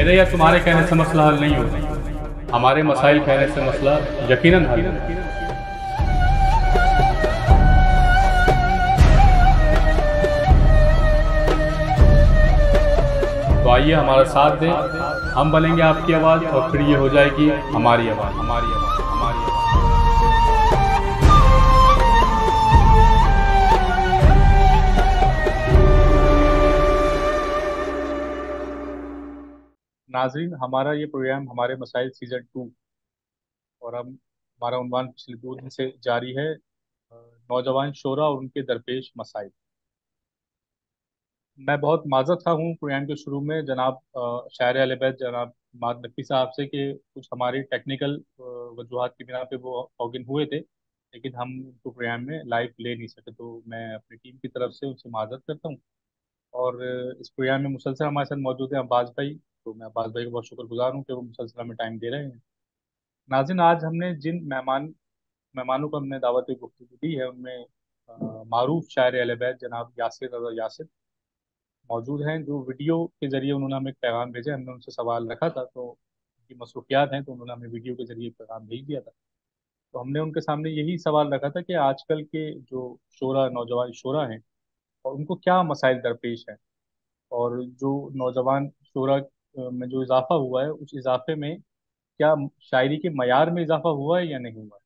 میرے یا تمہارے کہنے سے مسئلہ حل نہیں ہوتا، ہمارے مسائل کہنے سے مسئلہ یقیناً حل ہوتا۔ تو آئیے ہمارا ساتھ دیں، ہم بنیں گے آپ کی آواز، اور پھر یہ ہو جائے گی ہماری آواز، ہماری آواز، ہماری آواز۔ ناظرین، ہمارا یہ پروگرام ہمارے مسائل سیزن 2، اور ہمارا عنوان پچھلے 2 دن سے جاری ہے، نوجوان شعراء اور ان کے درپیش مسائل۔ میں بہت معذرت خواہ ہوں پروگرام کے شروع میں جناب شاعر اہل بیت جناب ماد نقوی صاحب سے کہ کچھ ہماری ٹیکنیکل وجوہات کی بنا پہ وہ لوگ ان ہوئے تھے، لیکن ہم ان کو پروگرام میں لائیو لے نہیں سکے، تو میں اپنی ٹیم کی طرف سے ان سے معذرت کرتا ہوں۔ اور اس پروگرام میں مسلسل ہمارے ساتھ موجود ہیں عباس بھائی، تو میں عباس بھائی کا بہت شکر گزار ہوں کہ وہ مسلسل ہمیں ٹائم دے رہے ہیں۔ ناظرین، آج ہم نے جن مہمانوں کو ہم نے دعوت گفتگو دی ہے، ان میں معروف شاعر اہل بیت جناب یاسر رضا یاسر موجود ہیں، جو ویڈیو کے ذریعے انہوں نے ہمیں ایک پیغام بھیجا۔ ہم نے ان سے سوال رکھا تھا، تو ان کی مصروفیات ہیں تو انہوں نے ہمیں ویڈیو کے ذریعے ایک پیغام بھیج دیا تھا۔ تو ہم نے ان کے سامنے یہی سوال رکھا تھا کہ آج کل کے جو شعراء، نوجوان شعراء ہیں، اور ان کو کیا مسائل درپیش ہیں، اور جو نوجوان شعراء میں جو اضافہ ہوا ہے، اس اضافے میں کیا شاعری کے معیار میں اضافہ ہوا ہے یا نہیں ہوا ہے۔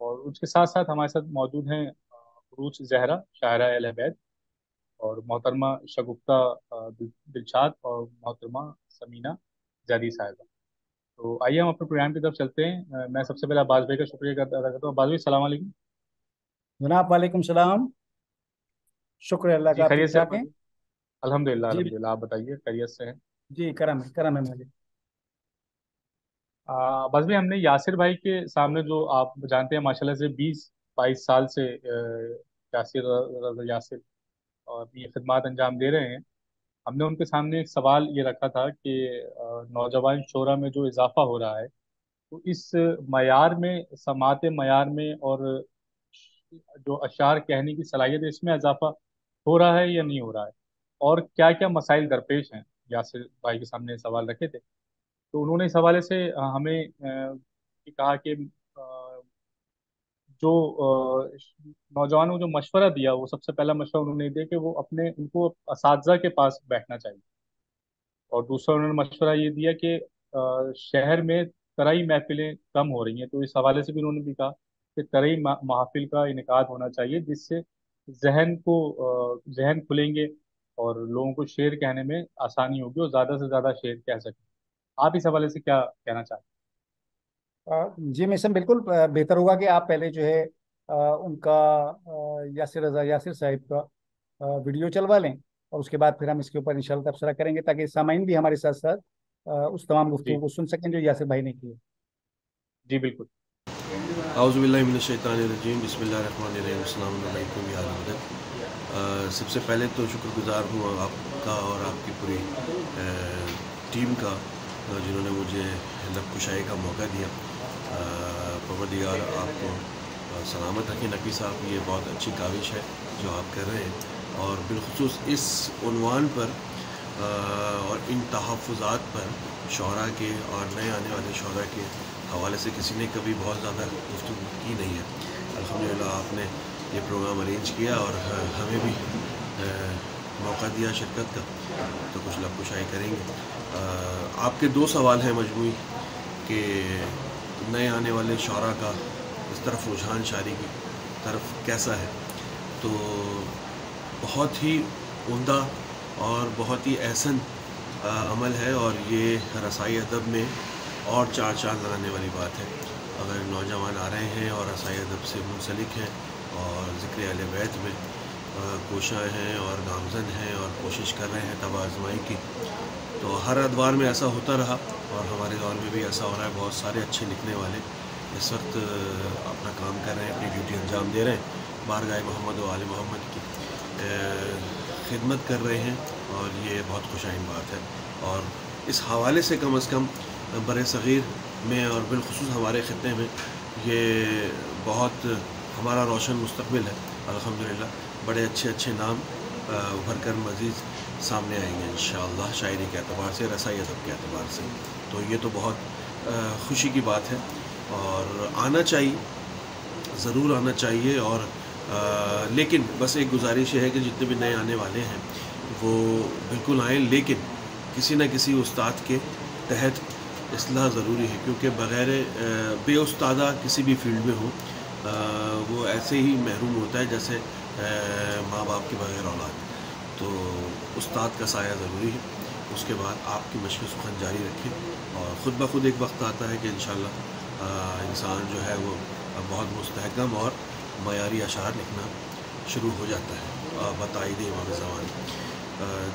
اور اس کے ساتھ ساتھ ہمارے ساتھ موجود ہیں عروج زہرا شاعرہ اہل بیت، اور محترمہ شگفتہ دلشاد، اور محترمہ سمینہ زیدی صاحبہ۔ تو آئیے ہم اپنے پروگرام کی طرف چلتے ہیں۔ میں سب سے پہلے عباس بھائی کا شکریہ ادا کرتا ہوں۔ عباس بھائی، السلام علیکم۔ جناب وعلیکم السلام، شکر اللہ جی کا، آپ خیریت ٹھیک سے ٹھاک عباس ہیں؟ بھائی؟ الحمدللہ جی الحمدللہ، آپ بتائیے خیریت سے ہیں؟ جی، کرم ہے، کرم ہے مجھے۔ بس بھی ہم نے یاسر بھائی کے سامنے، جو آپ جانتے ہیں ماشاءاللہ سے 20-22 سال سے یاسر رضا یاسر اور اپنی خدمات انجام دے رہے ہیں، ہم نے ان کے سامنے ایک سوال یہ رکھا تھا کہ نوجوان شعراء میں جو اضافہ ہو رہا ہے، تو اس معیار میں، سماعت معیار میں، اور جو اشعار کہنے کی صلاحیت ہے، اس میں اضافہ ہو رہا ہے یا نہیں ہو رہا ہے، اور کیا کیا مسائل درپیش ہیں۔ یاسر بھائی کے سامنے سوال رکھے تھے، تو انہوں نے اس حوالے سے ہمیں یہ کہا کہ جو نوجوانوں کو جو مشورہ دیا، وہ سب سے پہلا مشورہ انہوں نے دیا کہ وہ ان کو اساتذہ کے پاس بیٹھنا چاہیے، اور دوسرا انہوں نے مشورہ یہ دیا کہ شہر میں ترائی محفلیں کم ہو رہی ہیں، تو اس حوالے سے بھی انہوں نے بھی کہا کہ ترائی محافل کا انعقاد ہونا چاہیے، جس سے ذہن کھلیں گے، اور لوگوں کو شعر کہنے میں آسانی ہوگی، اور زیادہ سے زیادہ شعر کہہ سکیں۔ آپ اس حوالے سے کیا کہنا چاہتے جی میسم، بالکل بہتر ہوگا کہ آپ پہلے جو ہے ان کا یاسر رضا یاسر صاحب کا ویڈیو چلوا لیں، اور اس کے بعد پھر ہم اس کے اوپر انشاءاللہ تبصرہ کریں گے، تاکہ سامعین بھی ہمارے ساتھ ساتھ اس تمام ہیں؟ گفتگو کو سن سکیں جو یاسر بھائی نے کی ہے۔ جی بالکل۔ اعوذ باللہ من الشیطان الرجیم، بسم اللہ الرحمن الرحیم، السلام علیکم یا اہل مدد۔ سب سے پہلے تو شکر گزار ہوں آپ کا اور آپ کی پوری ٹیم کا، جنہوں نے مجھے لب کشائی کا موقع دیا۔ پروردگار آپ کو سلامت رکھیں۔ نقوی صاحب، یہ بہت اچھی کاوش ہے جو آپ کر رہے ہیں، اور بالخصوص اس عنوان پر اور ان تحفظات پر شعراء کے اور نئے آنے والے شعراء کے حوالے سے کسی نے کبھی بہت زیادہ گفتگو کی نہیں ہے۔ الحمدللہ آپ نے یہ پروگرام ارینج کیا اور ہمیں بھی موقع دیا شرکت کا، تو کچھ لب کشائی کریں گے۔ آپ کے 2 سوال ہیں مجموعی کہ نئے آنے والے شعراء کا اس طرف رجحان شاعری کی طرف کیسا ہے، تو بہت ہی عمدہ اور بہت ہی احسن عمل ہے، اور یہ رسائی ادب میں اور 4 چاند لگانے والی بات ہے۔ اگر نوجوان آ رہے ہیں اور رسائی ادب سے منسلک ہیں اور ذکر اہل بیت میں کوشاں ہیں اور گامزن ہیں اور کوشش کر رہے ہیں تب آزمائی کی، تو ہر ادوار میں ایسا ہوتا رہا، اور ہمارے دور میں بھی ایسا ہو رہا ہے۔ بہت سارے اچھے لکھنے والے اس وقت اپنا کام کر رہے ہیں، اپنی ڈیوٹی انجام دے رہے ہیں، بارگاہ محمد و آل محمد کی خدمت کر رہے ہیں، اور یہ بہت خوشائن بات ہے۔ اور اس حوالے سے کم از کم بر صغیر میں اور بالخصوص ہمارے خطے میں یہ بہت ہمارا روشن مستقبل ہے۔ الحمدللہ بڑے اچھے اچھے نام उभर कर मज़ीद सामने आएंगे इंशाअल्लाह, शायरी के एतबार से, रसाई अदब के एतबार से। तो ये तो बहुत खुशी की बात है और आना चाहिए, ज़रूर आना चाहिए। और लेकिन बस एक गुजारिश है कि जितने भी नए आने वाले हैं वो बिल्कुल आएँ, लेकिन किसी न किसी उस्ताद के तहत इस्लाह ज़रूरी है, क्योंकि बग़ैर बेउस्तादा किसी भी फील्ड में हो वो ऐसे ही महरूम होता है जैसे माँ बाप के बग़ैर औलाद। तो उस्ताद का साया ज़रूरी है। उसके बाद आपकी मशक़ सुखन जारी रखें और ख़ुद ब खुद एक वक्त आता है कि इंशाअल्लाह इंसान जो है वो बहुत मुस्तहकम और मयारी अशार लिखना शुरू हो जाता है बताइद इमाम ज़मान।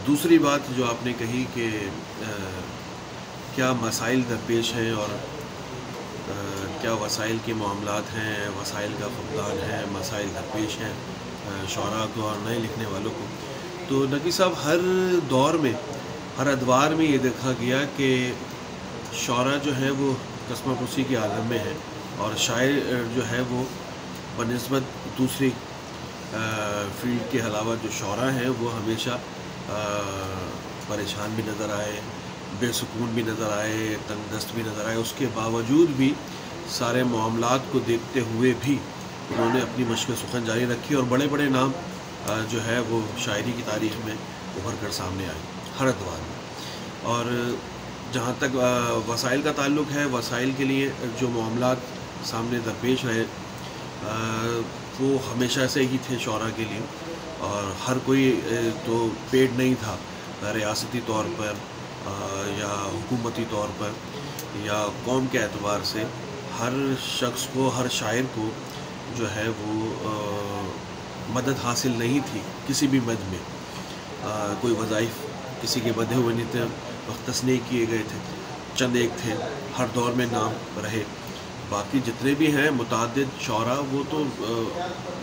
दूसरी बात जो आपने कही कि क्या मसाइल दरपेश हैं और क्या वसाइल के मामलात हैं, वसाइल का फुक़दान है, मसाइल दरपेश हैं शुअरा को और नए लिखने वालों को। तो नकी साहब, हर दौर में, हर अदवार में ये देखा गया कि शुअरा जो है वो कसमापुसी के आलम में है और शायर जो है वो बनिस्बत दूसरी फील्ड के अलावा जो शुअरा हैं वो हमेशा परेशान भी नज़र आए, बेसुकून भी नज़र आए, तंगदस्त भी नज़र आए। उसके बावजूद भी सारे मामलात को देखते हुए भी उन्होंने अपनी मशक़ सुखन जारी रखी और बड़े बड़े नाम जो है वो शायरी की तारीख़ में उभर कर सामने आए हर अदवार में। और जहाँ तक वसाइल का ताल्लुक़ है, वसाइल के लिए जो मामलात सामने दरपेश रहे वो हमेशा से ही थे शुअरा के लिए, और हर कोई तो पेड नहीं था रियासती तौर पर या हुकूमती तौर पर या कौम के एतबार से। हर शख्स को, हर शायर को जो है वो मदद हासिल नहीं थी किसी भी मद में। कोई वज़ाइफ किसी के बधे हुए नहीं थे, मख्तस नहीं किए गए थे, चंद एक थे, हर दौर में नाम रहे। बाकी जितने भी हैं मुताद्दिद शुअरा वो तो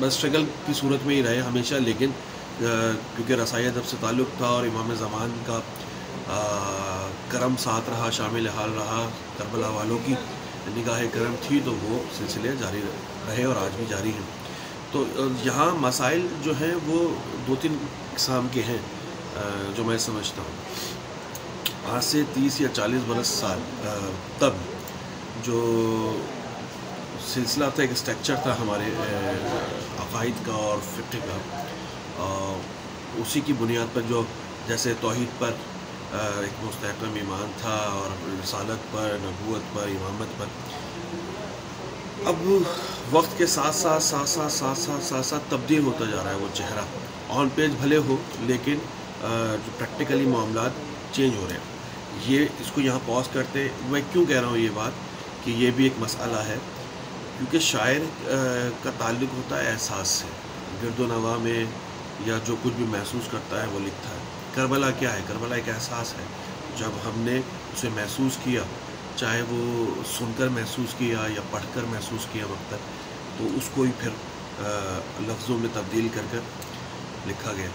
बस स्ट्रगल की सूरत में ही रहे हमेशा, लेकिन क्योंकि रसाई अदब से ताल्लुक़ था और इमाम ज़मान का करम साथ रहा, शामिल हाल रहा, करबला वालों की निगाह करम थी, तो वो सिलसिले जारी रहे और आज भी जारी हैं। तो यहाँ मसाइल जो हैं वो दो तीन किस्म के हैं जो मैं समझता हूँ। आज से 30 या 40 बरस साल तब जो सिलसिला था, एक स्ट्रक्चर था हमारे अक़ाइद का और फ़िक़्ह का, उसी की बुनियाद पर जो जैसे तौहीद पर एक मुस्तहकम ईमान था और रिसालत पर, नबूवत पर, इमामत पर। अब वक्त के साथ तब्दील होता जा रहा है वो चेहरा। ऑन पेज भले हो लेकिन जो प्रैक्टिकली मामलात चेंज हो रहे हैं। ये इसको यहाँ पॉज करते, मैं क्यों कह रहा हूँ ये बात कि ये भी एक मसला है, क्योंकि शायर का ताल्लुक़ होता है एहसास से। गिरदो नवा में या जो कुछ भी महसूस करता है वो लिखता है। करबला क्या है? करबला एक एहसास है। जब हमने उसे महसूस किया, चाहे वो सुनकर महसूस किया या पढ़कर महसूस किया वक्त, तो उसको ही फिर लफ्ज़ों में तब्दील कर कर लिखा गया।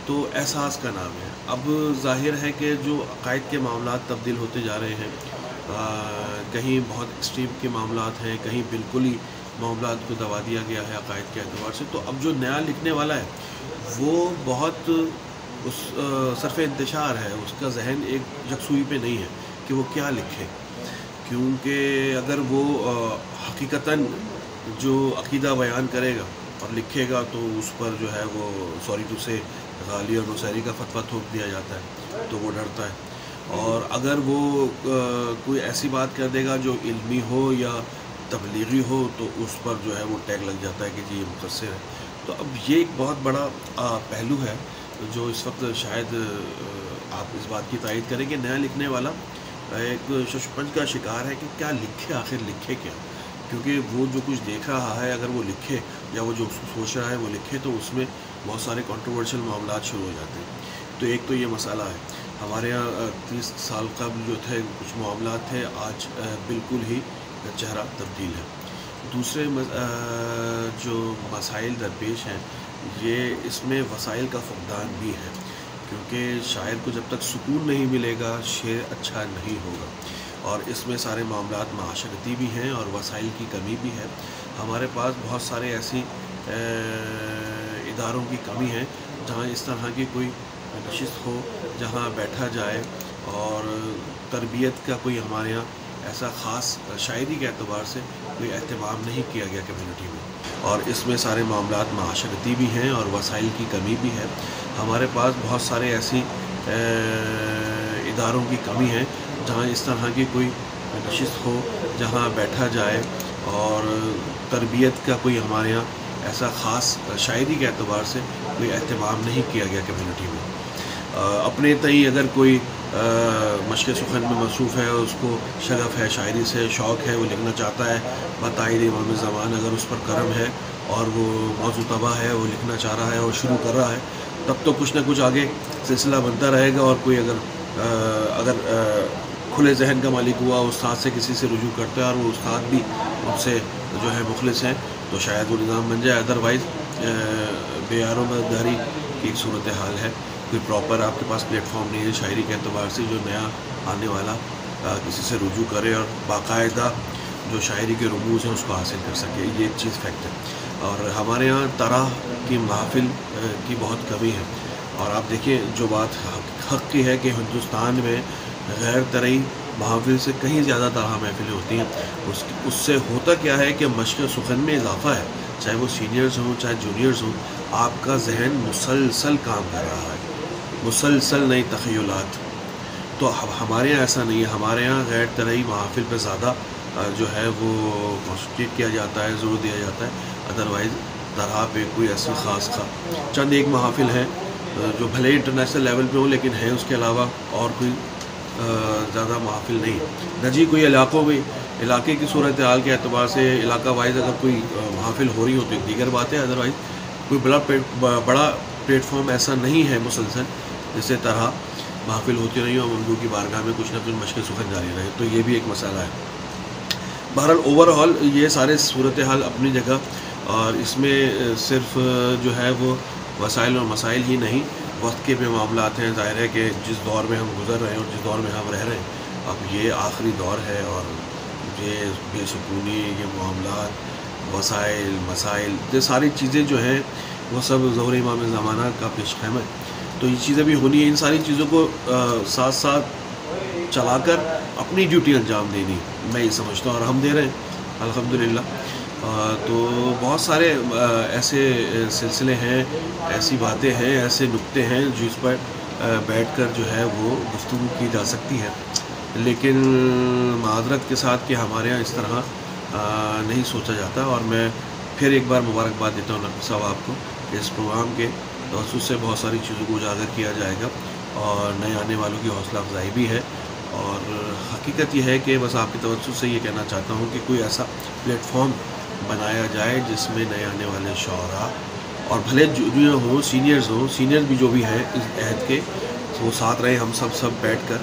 तो एहसास का नाम है। अब ज़ाहिर है कि जो अक़ाइद के मामलात तब्दील होते जा रहे हैं, कहीं बहुत एक्सट्रीम के मामलात हैं, कहीं बिल्कुल ही मामलात को दबा दिया गया है अक़ाइद के एतबार से। तो अब जो नया लिखने वाला है वो बहुत उस सरफ़ इंतशार है, उसका जहन एक यकसुई पे नहीं है कि वो क्या लिखे, क्योंकि अगर वो हकीकतन जो अक़ीदा बयान करेगा और लिखेगा तो उस पर जो है वो सॉरी टू से गाली और नुसैरी का फतवा थोप दिया जाता है, तो वो डरता है। और अगर वो कोई ऐसी बात कर देगा जो इल्मी हो या तबलीगी हो तो उस पर जो है वो टैग लग जाता है कि जी ये मुक़स्सिर है। तो अब ये एक बहुत बड़ा पहलू है जो इस वक्त शायद आप इस बात की तायद करें कि नया लिखने वाला एक शशपंज का शिकार है कि क्या लिखे, आखिर लिखे क्या। क्योंकि वो जो कुछ देख रहा है, अगर वो लिखे या वो जो सोच रहा है वो लिखे, तो उसमें बहुत सारे कंट्रोवर्शियल मामलात शुरू हो जाते हैं। तो एक तो ये मसला है। हमारे यहाँ 30 साल कबल जो थे कुछ मामलात थे, आज बिल्कुल ही चेहरा तब्दील है। दूसरे जो मसाइल दरपेश हैं, ये इसमें वसाइल का फुक़दान भी है, क्योंकि शायर को जब तक सुकून नहीं मिलेगा शेर अच्छा नहीं होगा। और इसमें सारे मामलात माशरती भी हैं और वसाइल की कमी भी है। हमारे पास बहुत सारे ऐसी इदारों की कमी है جہاں اس طرح کی کوئی نشست ہو جہاں بیٹھا جائے، اور تربیت کا کوئی ہمارے یہاں ایسا خاص شاعری کے اعتبار سے کوئی اہتمام نہیں کیا گیا کمیونٹی میں، اور اس میں سارے معاملات معاشرتی بھی ہیں اور وسائل کی کمی بھی ہے۔ ہمارے پاس بہت سارے ایسی اداروں کی کمی ہے جہاں اس طرح کی کوئی نشست ہو جہاں بیٹھا جائے، اور تربیت کا کوئی ہمارے یہاں ایسا خاص شاعری کے اعتبار سے کوئی اہتمام نہیں کیا گیا کمیونٹی میں۔ اپنے تئیں اگر کوئی مشق سخن میں مصروف ہے، اس کو شغف ہے، شاعری سے شوق ہے، وہ لکھنا چاہتا ہے بتائید امام زمان، اگر اس پر کرم ہے اور وہ موضوع طبع ہے، وہ لکھنا چاہ رہا ہے اور شروع کر رہا ہے، تب تو کچھ نہ کچھ آگے سلسلہ بنتا رہے گا۔ اور کوئی اگر کھلے ذہن کا مالک ہوا، استاد سے کسی سے رجوع کرتا ہے اور وہ استاد بھی ان سے جو ہے مخلص ہیں، تو شاید وہ نظام بن جائے۔ ادروائز بے یار و مددگاری کی ایک صورتحال ہے، کوئی پراپر آپ کے پاس پلیٹ فارم نہیں ہے شاعری کے اعتبار سے، جو نیا آنے والا کسی سے رجوع کرے اور باقاعدہ جو شاعری کے رموز ہیں اس کو حاصل کر سکے، یہ ایک چیز فیکٹ ہے۔ اور ہمارے یہاں طرح کی محافل کی بہت کمی ہے، اور آپ دیکھیں جو بات حق کی ہے کہ ہندوستان میں غیر طرحی محافل سے کہیں زیادہ طرح محفلیں ہوتی ہیں۔ اس سے ہوتا کیا ہے کہ مشق سخن میں اضافہ ہے، چاہے وہ سینئرز ہوں چاہے جونیئرز ہوں، آپ کا ذہن مسلسل کام کر رہا ہے، مسلسل نئی تخیلات۔ تو ہمارے یہاں ایسا نہیں ہے، ہمارے یہاں غیر طرحی محافل پہ زیادہ جو ہے وہ کانسنٹریٹ کیا جاتا ہے، زور دیا جاتا ہے۔ ادروائز طرح پہ کوئی ایسی خاص چند ایک محافل ہیں جو بھلے انٹرنیشنل لیول پہ ہوں لیکن ہیں، اس کے علاوہ اور کوئی زیادہ محافل نہیں۔ نہ جی کوئی علاقے کی صورتحال کے اعتبار سے علاقہ وائز اگر کوئی محافل ہو رہی ہو تو ایک دیگر بات ہے، ادروائز کوئی بڑا پلیٹ فارم ایسا نہیں ہے مسلسل جس طرح محافل ہوتی رہی اور ممدوح کی بارگاہ میں کچھ نہ کچھ مشق سخن جاری رہے، تو یہ بھی ایک مسئلہ ہے۔ بہرحال اوور آل یہ سارے صورتحال اپنی جگہ، اور اس میں صرف جو ہے وہ وسائل اور مسائل ہی نہیں، وقت کے بھی معاملات ہیں۔ ظاہر ہے کہ جس دور میں ہم گزر رہے ہیں اور جس دور میں ہم رہ رہے ہیں، اب یہ آخری دور ہے، اور یہ بے سکونی، یہ معاملات، وسائل، مسائل، یہ ساری چیزیں جو ہیں وہ سب ظہور امام زمانہ کا پیش خیمہ ہے۔ تو یہ چیزیں بھی ہونی ہیں، ان ساری چیزوں کو ساتھ ساتھ چلا کر اپنی ڈیوٹی انجام دینی، میں یہ سمجھتا ہوں، اور ہم دے رہے ہیں الحمدللہ۔ تو بہت سارے ایسے سلسلے ہیں، ایسی باتیں ہیں، ایسے نکتے ہیں جس پر بیٹھ کر جو ہے وہ گفتگو کی جا سکتی ہے، لیکن معذرت کے ساتھ کہ ہمارے یہاں اس طرح نہیں سوچا جاتا۔ اور میں پھر ایک بار مبارکباد دیتا ہوں نقوی صاحب آپ کو کہ اس پروگرام کے توسط سے بہت ساری چیزوں کو اجاگر کیا جائے گا، اور نئے آنے والوں کی حوصلہ افزائی بھی ہے۔ اور حقیقت یہ ہے کہ بس آپ کے توسط سے یہ کہنا چاہتا ہوں کہ کوئی ایسا پلیٹ فارم بنایا جائے جس میں نئے آنے والے شعراء، اور بھلے جونیئر ہوں سینئرز بھی جو بھی ہیں اس عہد کے، وہ ساتھ رہیں، ہم سب بیٹھ کر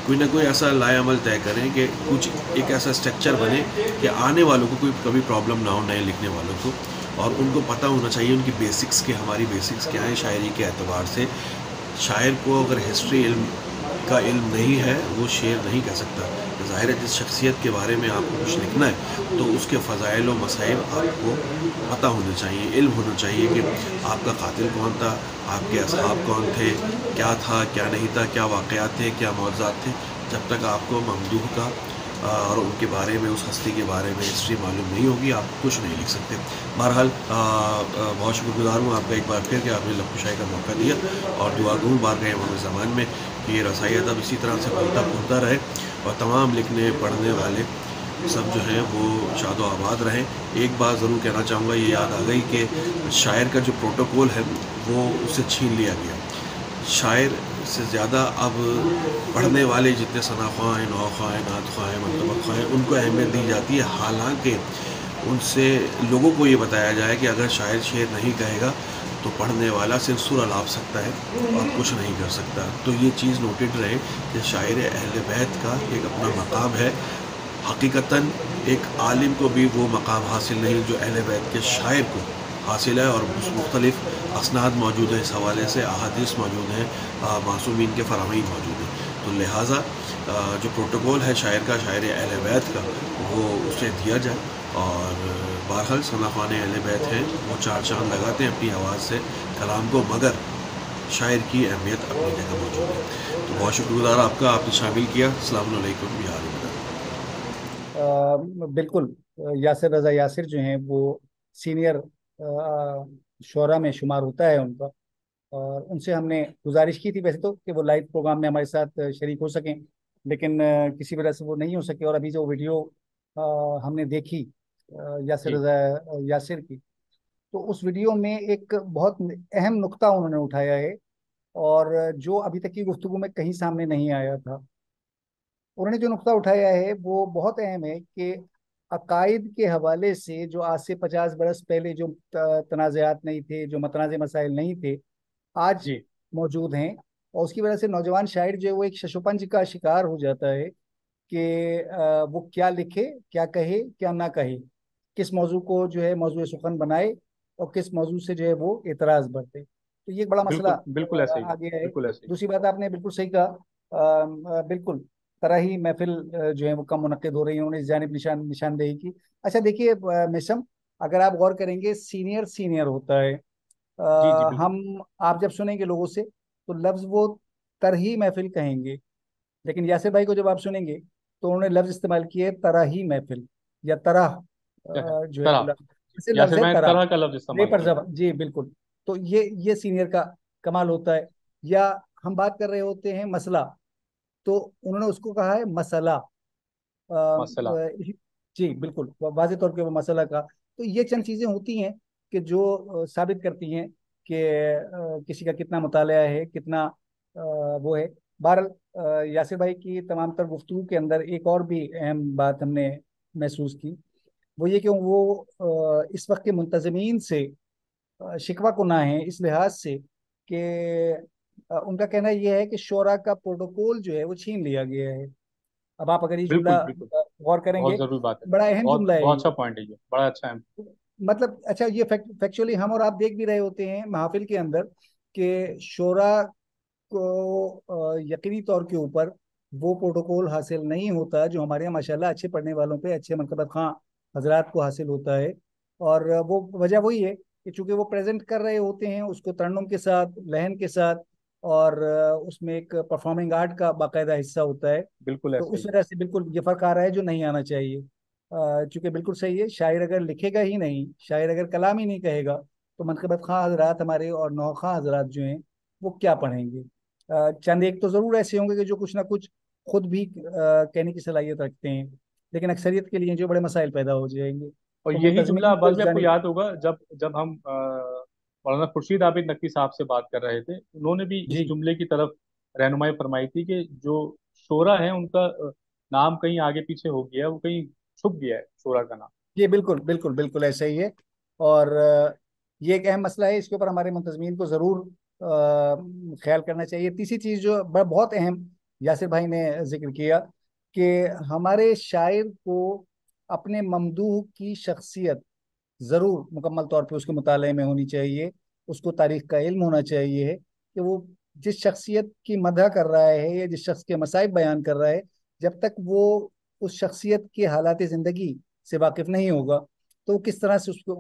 کوئی نہ کوئی ایسا لائے عمل طے کریں کہ کچھ ایک ایسا اسٹرکچر بنے کہ آنے والوں کو کوئی کبھی پرابلم نہ ہو، نئے لکھنے والوں کو، اور ان کو پتہ ہونا چاہیے ان کی بیسکس کے، ہماری بیسکس کیا ہیں شاعری کے اعتبار سے۔ شاعر کو اگر ہسٹری کا علم نہیں ہے وہ شعر نہیں کہہ سکتا۔ ظاہر ہے جس شخصیت کے بارے میں آپ کو کچھ لکھنا ہے تو اس کے فضائل و مصائب آپ کو پتہ ہونا چاہیے، علم ہونا چاہیے کہ آپ کا قاتل کون تھا، آپ کے اصحاب کون تھے، کیا تھا کیا نہیں تھا، کیا واقعات تھے، کیا معجزات تھے۔ جب تک آپ کو ممدوح کا اور ان کے بارے میں، اس ہستی کے بارے میں ہسٹری معلوم نہیں ہوگی، آپ کچھ نہیں لکھ سکتے۔ بہرحال بہت شکر گزار ہوں آپ کا ایک بار پھر کہ آپ نے لب کشائی کا موقع دیا، اور دعا گوں بارگاہ امام زمان میں کہ یہ رسائی ادب اسی طرح سے پھولتا رہے، اور تمام لکھنے پڑھنے والے سب جو ہیں وہ شاد و آباد رہیں۔ ایک بات ضرور کہنا چاہوں گا، یہ یاد آ گئی کہ شاعر کا جو پروٹوکول ہے وہ اسے چھین لیا گیا۔ شاعر سے زیادہ اب پڑھنے والے جتنے ثنا خواہ ہیں، نو خواہ ہیں، نعت خواہ ہیں، منتبہ خواہ ہیں، ان کو اہمیت دی جاتی ہے، حالانکہ ان سے لوگوں کو یہ بتایا جائے کہ اگر شاعر شعر نہیں کہے گا تو پڑھنے والا صرف سر الاپ سکتا ہے اور کچھ نہیں کر سکتا۔ تو یہ چیز نوٹڈ رہے کہ شاعر اہل بیت کا ایک اپنا مقام ہے، حقیقتاً ایک عالم کو بھی وہ مقام حاصل نہیں جو اہل بیت کے شاعر کو حاصل ہے، اور مختلف اسناد موجود ہیں، اس حوالے سے احادیث موجود ہیں، معصومین کے فرامین موجود ہیں۔ تو لہٰذا جو پروٹوکول ہے شاعر کا، شاعر اہل بیت کا، وہ اسے دیا جائے۔ اور بہرحال ثنا خوان اہل بیت ہیں، وہ چار چاند لگاتے ہیں اپنی آواز سے کلام کو، مگر शायर की अहमियत अपनी जगह मौजूद है। तो बहुत शुक्रगुजार आपका, आपने शामिल किया। अस्सलाम वालेकुम या अली मदद। बिल्कुल। यासिर रज़ा यासिर जो हैं वो सीनियर शोरा में शुमार होता है उनका, और उनसे हमने गुजारिश की थी वैसे तो कि वो लाइव प्रोग्राम में हमारे साथ शरीक हो सकें, लेकिन किसी वजह से वो नहीं हो सके। और अभी जो वीडियो हमने देखी यासिर जी रज़ा यासिर की, तो उस वीडियो में एक बहुत अहम नुक्ता उन्होंने उठाया है, और जो अभी तक की गुफ्तगू में कहीं सामने नहीं आया था। उन्होंने जो नुक्ता उठाया है वो बहुत अहम है कि अकायद के हवाले से जो आज से 50 बरस पहले जो तनाज़ात नहीं थे, जो मतनाज़ मसाइल नहीं थे, आज जी मौजूद हैं। और उसकी वजह से नौजवान शायर जो है वो एक शशोपंज का शिकार हो जाता है कि वो क्या लिखे, क्या कहे, क्या ना कहे, किस मौजू को जो है मौजू सुखन बनाए, और किस मौजू से जो है वो एतराज़ बरते। तो ये एक बड़ा मसला बिल्कुल बिल्कुल ऐसे ही, आ गया है। बिल्कुल ऐसे ही। दूसरी बात आपने बिल्कुल सही कहा। बिल्कुल तरह ही महफिल जो है वो कम मुनक्किद हो रही है, उन्होंने इस जानिब निशानदेही की। अच्छा देखिए मिसम, अगर आप गौर करेंगे सीनियर सीनियर होता है। जी जी बिल्कुल। हम आप जब सुनेंगे लोगों से तो लफ्ज़ वो तरही महफिल कहेंगे, लेकिन यासिर भाई को जब आप सुनेंगे तो उन्होंने लफ्ज़ इस्तेमाल किए तरह ही महफिल, या तरह क्या है? जो है वो तरह। लफ्ज़, जैसे या लफ्ज़ फिर है मैंने तरह, तरह का लफ्ज रे इस्तेमाल पर किया। जबर, जी बिल्कुल। तो ये सीनियर का कमाल होता है। या हम बात कर रहे होते हैं मसला, तो उन्होंने उसको कहा है मसला। मसला। जी बिल्कुल, वाज़ेह तौर पे वो मसला का। तो ये चंद चीज़ें होती हैं कि जो साबित करती हैं कि किसी का कितना मुताला है, कितना वो है। बहरहाल यासिर भाई की तमाम तर गुफ्तगू के अंदर एक और भी अहम बात हमने महसूस की, वो ये कि वो इस वक्त के मुंतज़मीन से शिकवा कुना है इस लिहाज से कि उनका कहना यह है कि शोरा का प्रोटोकॉल जो है वो छीन लिया गया है। अब आप अगर ये जुमला बिल्कुल बिल्कुल। गौर करेंगे, बहुत जरूरी बात है। बड़ा अहम बहुत जुमला है बहुत ये। अच्छा पॉइंट है, ये बड़ा अच्छा है। मतलब अच्छा, ये फैक्चुअली हम और आप देख भी रहे होते हैं महफिल के अंदर कि शोरा को यकीनी तौर के ऊपर वो प्रोटोकॉल हासिल नहीं होता जो हमारे यहाँ माशाल्लाह अच्छे पढ़ने वालों पे, अच्छे मनकबत खां हजरात को हासिल होता है। और वो वजह वही है कि चूंकि वो प्रेजेंट कर रहे होते हैं उसको तरन्नुम के साथ, लहन के साथ, और उसमें एक परफॉर्मिंग आर्ट का बाकायदा हिस्सा होता है। बिल्कुल तो ऐसे उस ही। वजह से बिल्कुल ये फर्क आ रहा है जो नहीं आना चाहिए। चूंकि बिल्कुल सही है, शायर अगर लिखेगा ही नहीं, शायर अगर कलाम ही नहीं कहेगा, तो मनकबत खां हजरात हमारे और नौखां हजरात जो हैं वो क्या पढ़ेंगे। चंद एक तो जरूर ऐसे होंगे कि जो कुछ ना कुछ खुद भी कहने की सलाहियत रखते हैं, लेकिन अक्सरियत के लिए जो बड़े मसाइल पैदा हो जाएंगे। और तो यही जुमला मुंतजमीन को बाद इस में आपको जानिब। याद होगा, जब जब हम मौलाना खुर्शीद आबिद नकवी साहब से बात कर रहे थे, उन्होंने भी इस जी जुमले की तरफ रहनुमाई फरमाई थी कि जो शोरा है उनका नाम कहीं आगे पीछे हो गया है, वो कहीं छुप गया है शोरा का नाम। जी बिल्कुल बिल्कुल बिल्कुल ऐसा ही है। और ये एक अहम मसला है, इसके ऊपर हमारे मुंतजमीन को ज़रूर ख्याल करना चाहिए। तीसरी चीज़ जो बहुत अहम यासिर भाई ने जिक्र किया कि हमारे शायर को अपने ममदूह की शख्सियत ज़रूर मुकम्मल तौर पे उसके मुताले में होनी चाहिए, उसको तारीख का इल्म होना चाहिए कि वो जिस शख्सियत की मदह कर रहा है या जिस शख्स के मसाइब बयान कर रहा है, जब तक वो उस शख्सियत के हालात ज़िंदगी से वाकिफ नहीं होगा, तो वो किस तरह से उसको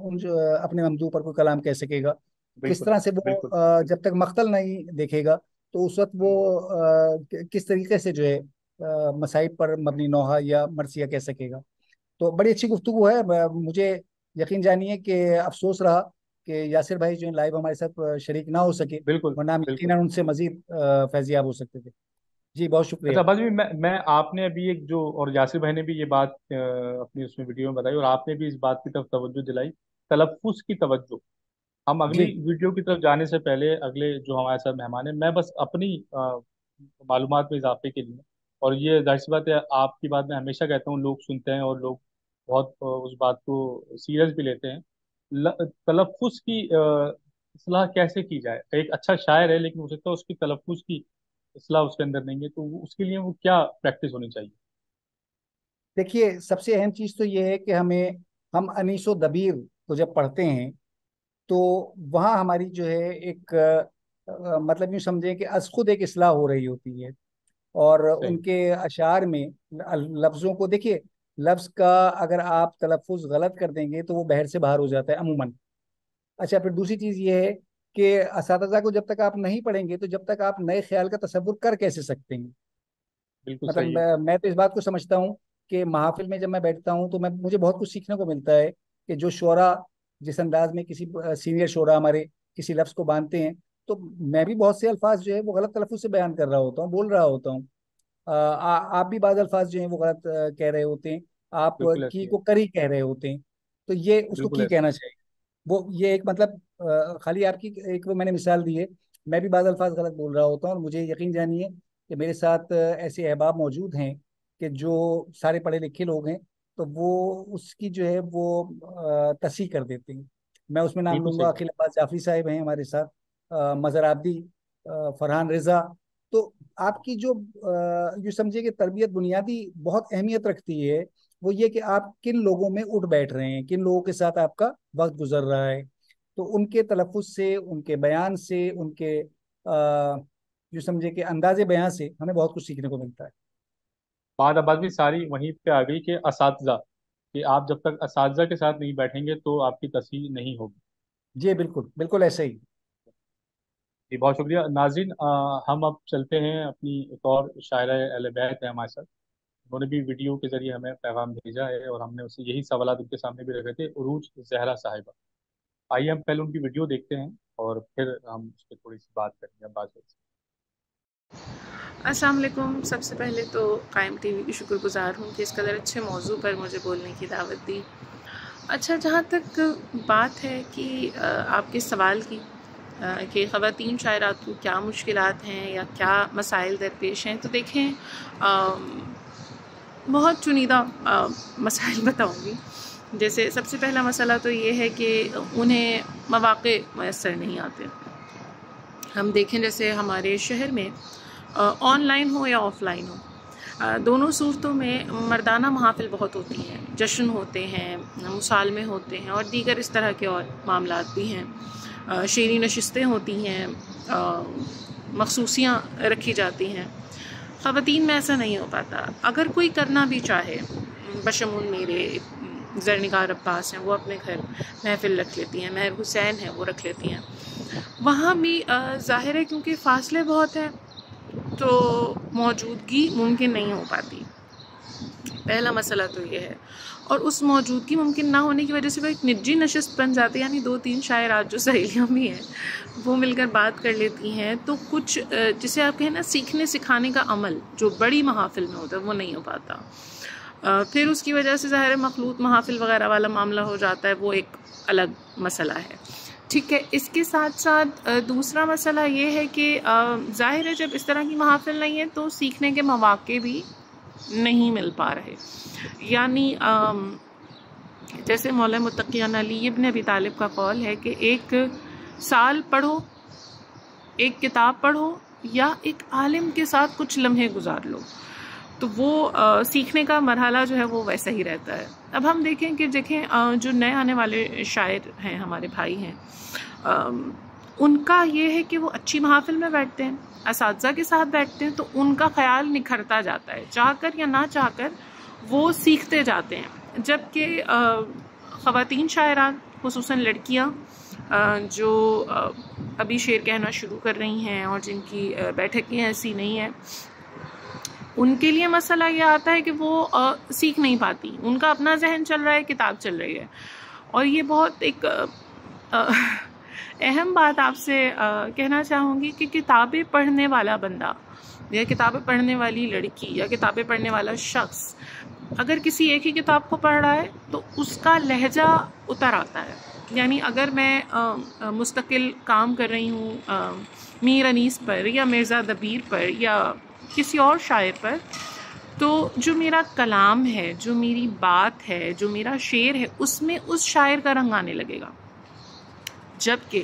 अपने ममदू पर कोई कलाम कह सकेगा। किस बिल्कुल तरह से वो बिल्कुल। जब तक मख्तल नहीं देखेगा, तो उस वक्त वो किस तरीके से जो है मसाइब पर मबनी नौहा या मरसिया कह सकेगा। तो बड़ी अच्छी गुफ्तगू है। मुझे यकीन जानिए कि अफसोस रहा कि यासिर भाई जो लाइव हमारे साथ शरीक ना हो सके, बिल्कुल वरना हम बिल्कुल। यकीनन उनसे मजीद फैजियाब हो सकते थे। जी बहुत शुक्रिया। अच्छा, बस भी मैं आपने अभी एक जो, और यासिर भाई ने भी ये बात अपनी उसमें वीडियो में बताई, और आपने भी इस बात की तरफ तवज्जो दिलाई, तलफ़्फ़ुज़ की तवज्जो। हम अगली जी वीडियो की तरफ जाने से पहले अगले जो हमारे साथ मेहमान है, मैं बस अपनी मालूमात में इजाफे के लिए, और ये जाहिर सी बात है आपकी बात मैं हमेशा कहता हूँ, लोग सुनते हैं और लोग बहुत उस बात को सीरियस भी लेते हैं। तलफ़्फ़ुज़ की इस्लाह कैसे की जाए? एक अच्छा शायर है लेकिन हो सकता है उसकी तलफ़्फ़ुज़ की इस्लाह उसके अंदर नहीं है, तो उसके लिए वो क्या प्रैक्टिस होनी चाहिए? देखिए, सबसे अहम चीज़ तो ये है कि हम अनीसो दबीर को जब पढ़ते हैं तो वहाँ हमारी जो है एक मतलब यूँ समझें कि अज खुद एक इस्लाह हो रही होती है। और सही। उनके अशार में लफ्ज़ों को देखिए, लफ्ज़ का अगर आप तलफ़ुज़ गलत कर देंगे तो वो बहर से बाहर हो जाता है अमूमन। अच्छा, फिर दूसरी चीज़ ये है کہ اساتذہ کو جب تک آپ نہیں پڑھیں گے تو جب تک آپ نئے خیال کا تصور کر کیسے سکتے ہیں. بالکل مطلب صحیح ہے. میں تو اس بات کو سمجھتا ہوں کہ محافل میں جب میں بیٹھتا ہوں تو مجھے بہت کچھ سیکھنے کو ملتا ہے کہ جو شعراء جس انداز میں کسی سینئر شعراء ہمارے کسی لفظ کو باندھتے ہیں، تو میں بھی بہت سے الفاظ جو ہے وہ غلط تلفظ سے بیان کر رہا ہوتا ہوں، بول رہا ہوتا ہوں. آپ بھی بعض الفاظ جو ہیں وہ غلط کہہ رہے ہوتے ہیں، آپ بالکل کی ایسی ہے. کو کری کہہ رہے ہوتے ہیں. تو یہ اس کو بالکل کی ایسی ہے. کہنا چاہیے. وہ یہ ایک مطلب خالی آپ کی ایک وہ میں نے مثال دی ہے. میں بھی بعض الفاظ غلط بول رہا ہوتا ہوں، اور مجھے یقین جانیے کہ میرے ساتھ ایسے احباب موجود ہیں کہ جو سارے پڑھے لکھے لوگ ہیں، تو وہ اس کی جو ہے وہ تصحیح کر دیتے ہیں. میں اس میں نام بالکل لوں گا صحیح. عقیل عباس جعفری صاحب ہیں ہمارے ساتھ، مظہر عابدی، فرحان رضا. تو آپ کی جو یوں سمجھے کہ تربیت بنیادی بہت اہمیت رکھتی ہے، وہ یہ کہ آپ کن لوگوں میں اٹھ بیٹھ رہے ہیں، کن لوگوں کے ساتھ آپ کا وقت گزر رہا ہے. تو ان کے تلفظ سے، ان کے بیان سے، ان کے یوں سمجھے کہ انداز بیان سے ہمیں بہت کچھ سیکھنے کو ملتا ہے. بات آباد بھی ساری وہیں پہ آ گئی کہ اساتذہ، کہ آپ جب تک اساتذہ کے ساتھ نہیں بیٹھیں گے تو آپ کی تصحیح نہیں ہوگی. جی بالکل بالکل ایسے ہی. جی بہت شکریہ ناظرین. ہم اب چلتے ہیں اپنی ایک اور شاعرہ اہل بیت ہے ہمارے ساتھ. انہوں نے بھی ویڈیو کے ذریعے ہمیں پیغام بھیجا ہے اور ہم نے اسے یہی سوالات ان کے سامنے بھی رکھے تھے. عروج زہرا صاحبہ. آئیے ہم پہلے ان کی ویڈیو دیکھتے ہیں اور پھر ہم اس پہ تھوڑی سی بات کریں گے. بات کریں. السلام علیکم. سب سے پہلے تو قائم ٹی وی کی شکر گزار ہوں کہ اس قدر اچھے موضوع پر مجھے بولنے کی دعوت دی. اچھا، جہاں تک بات ہے کہ آپ کے سوال کی کہ خواتین شاعرات کو کیا مشکلات ہیں یا کیا مسائل درپیش ہیں، تو دیکھیں بہت چنیدہ مسائل بتاؤں گی. جیسے سب سے پہلا مسئلہ تو یہ ہے کہ انہیں مواقع میسر نہیں آتے. ہم دیکھیں جیسے ہمارے شہر میں آن لائن ہو یا آف لائن ہو، دونوں صورتوں میں مردانہ محافل بہت ہوتی ہیں، جشن ہوتے ہیں، مصالمے ہوتے ہیں، اور دیگر اس طرح کے اور معاملات بھی ہیں. شعری نشستیں ہوتی ہیں، مخصوصیاں رکھی جاتی ہیں. خواتین میں ایسا نہیں ہو پاتا. اگر کوئی کرنا بھی چاہے، بشمول میرے زرنگار عباس ہیں، وہ اپنے گھر محفل رکھ لیتی ہیں، مہر حسین ہیں وہ رکھ لیتی ہیں. وہاں بھی ظاہر ہے کیونکہ فاصلے بہت ہیں تو موجودگی ممکن نہیں ہو پاتی. پہلا مسئلہ تو یہ ہے. اور اس موجودگی ممکن نہ ہونے کی وجہ سے وہ ایک نجی نشست بن جاتی ہے، یعنی 2-3 شاعرات جو سہیلیاں بھی ہیں وہ مل کر بات کر لیتی ہیں. تو کچھ جسے آپ کہیں نا سیکھنے سکھانے کا عمل جو بڑی محافل میں ہوتا ہے وہ نہیں ہو پاتا. پھر اس کی وجہ سے ظاہر مخلوط محافل وغیرہ والا معاملہ ہو جاتا ہے، وہ ایک الگ مسئلہ ہے. ٹھیک ہے. اس کے ساتھ ساتھ دوسرا مسئلہ یہ ہے کہ ظاہر ہے جب اس طرح کی محافل نہیں ہے تو سیکھنے کے مواقع بھی نہیں مل پا رہے. یعنی جیسے مولا متقیان علی ابن ابی طالب کا قول ہے کہ ایک سال پڑھو، ایک کتاب پڑھو، یا ایک عالم کے ساتھ کچھ لمحے گزار لو، تو وہ سیکھنے کا مرحلہ جو ہے وہ ویسا ہی رہتا ہے. اب ہم دیکھیں کہ جو نئے آنے والے شاعر ہیں، ہمارے بھائی ہیں، ان کا یہ ہے کہ وہ اچھی محافل میں بیٹھتے ہیں، اساتذہ کے ساتھ بیٹھتے ہیں، تو ان کا خیال نکھرتا جاتا ہے. چاہ کر یا نہ چاہ کر وہ سیکھتے جاتے ہیں. جبکہ خواتین شاعران، خصوصاً لڑکیاں جو ابھی شعر کہنا شروع کر رہی ہیں اور جن کی بیٹھکیں ایسی نہیں ہیں، ان کے لیے مسئلہ یہ آتا ہے کہ وہ سیکھ نہیں پاتی. ان کا اپنا ذہن چل رہا ہے، کتاب چل رہی ہے. اور یہ بہت ایک اہم بات آپ سے کہنا چاہوں گی کہ کتابیں پڑھنے والا بندہ یا کتابیں پڑھنے والی لڑکی یا کتابیں پڑھنے والا شخص اگر کسی ایک ہی کتاب کو پڑھ رہا ہے تو اس کا لہجہ اتر آتا ہے. یعنی اگر میں مستقل کام کر رہی ہوں میر انیس پر یا مرزا دبیر پر یا کسی اور شاعر پر، تو جو میرا کلام ہے، جو میری بات ہے، جو میرا شعر ہے، اس میں اس شاعر کا رنگ آنے لگے گا. جبکہ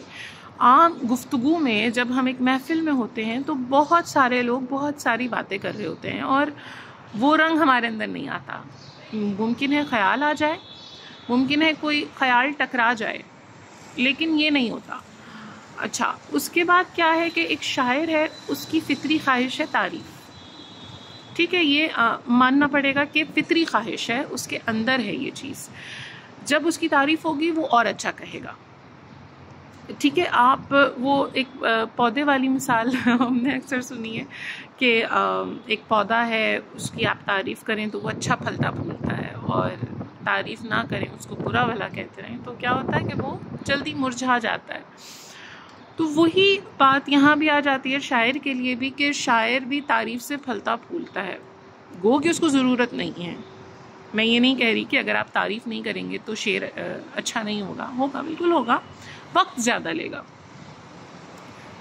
عام گفتگو میں جب ہم ایک محفل میں ہوتے ہیں تو بہت سارے لوگ بہت ساری باتیں کر رہے ہوتے ہیں اور وہ رنگ ہمارے اندر نہیں آتا. ممکن ہے خیال آ جائے، ممکن ہے کوئی خیال ٹکرا جائے، لیکن یہ نہیں ہوتا. اچھا، اس کے بعد کیا ہے کہ ایک شاعر ہے، اس کی فطری خواہش ہے تعریف. ٹھیک ہے، یہ ماننا پڑے گا کہ فطری خواہش ہے، اس کے اندر ہے یہ چیز. جب اس کی تعریف ہوگی وہ اور اچھا کہے گا. ٹھیک ہے، آپ وہ ایک پودے والی مثال ہم نے اکثر سنی ہے کہ ایک پودا ہے، اس کی آپ تعریف کریں تو وہ اچھا پھلتا پھولتا ہے، اور تعریف نہ کریں، اس کو برا بھلا کہتے رہیں تو کیا ہوتا ہے کہ وہ جلدی مرجھا جاتا ہے۔ تو وہی بات یہاں بھی آ جاتی ہے شاعر کے لیے بھی، کہ شاعر بھی تعریف سے پھلتا پھولتا ہے، گو کہ اس کو ضرورت نہیں ہے۔ میں یہ نہیں کہہ رہی کہ اگر آپ تعریف نہیں کریں گے تو شعر اچھا نہیں ہوگا، ہوگا بالکل ہوگا، وقت زیادہ لے گا۔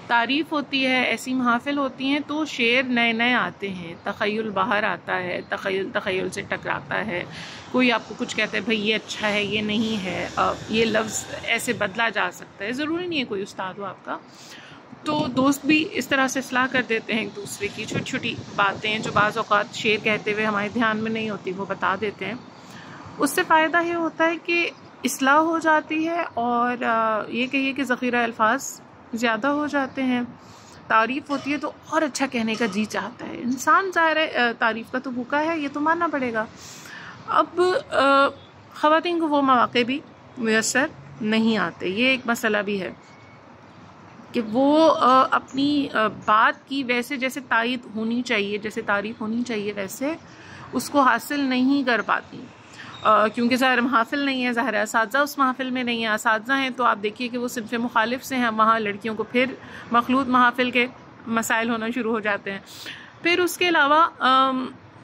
تعریف ہوتی ہے، ایسی محافل ہوتی ہیں تو شعر نئے نئے آتے ہیں، تخیل باہر آتا ہے، تخیل سے ٹکراتا ہے، کوئی آپ کو کچھ کہتا ہے بھئی یہ اچھا ہے، یہ نہیں ہے، یہ لفظ ایسے بدلا جا سکتا ہے، ضروری نہیں ہے کوئی استاد ہو آپ کا، تو دوست بھی اس طرح سے اصلاح کر دیتے ہیں ایک دوسرے کی، چھوٹی چھوٹی باتیں جو بعض اوقات شعر کہتے ہوئے ہمارے دھیان میں نہیں ہوتی وہ بتا دیتے ہیں۔ اس سے فائدہ یہ ہوتا ہے کہ اصلاح ہو جاتی ہے، اور یہ کہیے کہ ذخیرہ الفاظ زیادہ ہو جاتے ہیں۔ تعریف ہوتی ہے تو اور اچھا کہنے کا جی چاہتا ہے انسان، ظاہر ہے تعریف کا تو بھوکا ہے، یہ تو ماننا پڑے گا۔ اب خواتین کو وہ مواقع بھی میسر نہیں آتے، یہ ایک مسئلہ بھی ہے کہ وہ اپنی بات کی ویسے جیسے تائید ہونی چاہیے، جیسے تعریف ہونی چاہیے، ویسے اس کو حاصل نہیں کر پاتی، کیونکہ ظاہر محافل نہیں ہے، ظاہر اساتذہ اس محافل میں نہیں ہیں، اساتذہ ہیں تو آپ دیکھیے کہ وہ صنف مخالف سے ہیں، وہاں لڑکیوں کو پھر مخلوط محافل کے مسائل ہونا شروع ہو جاتے ہیں۔ پھر اس کے علاوہ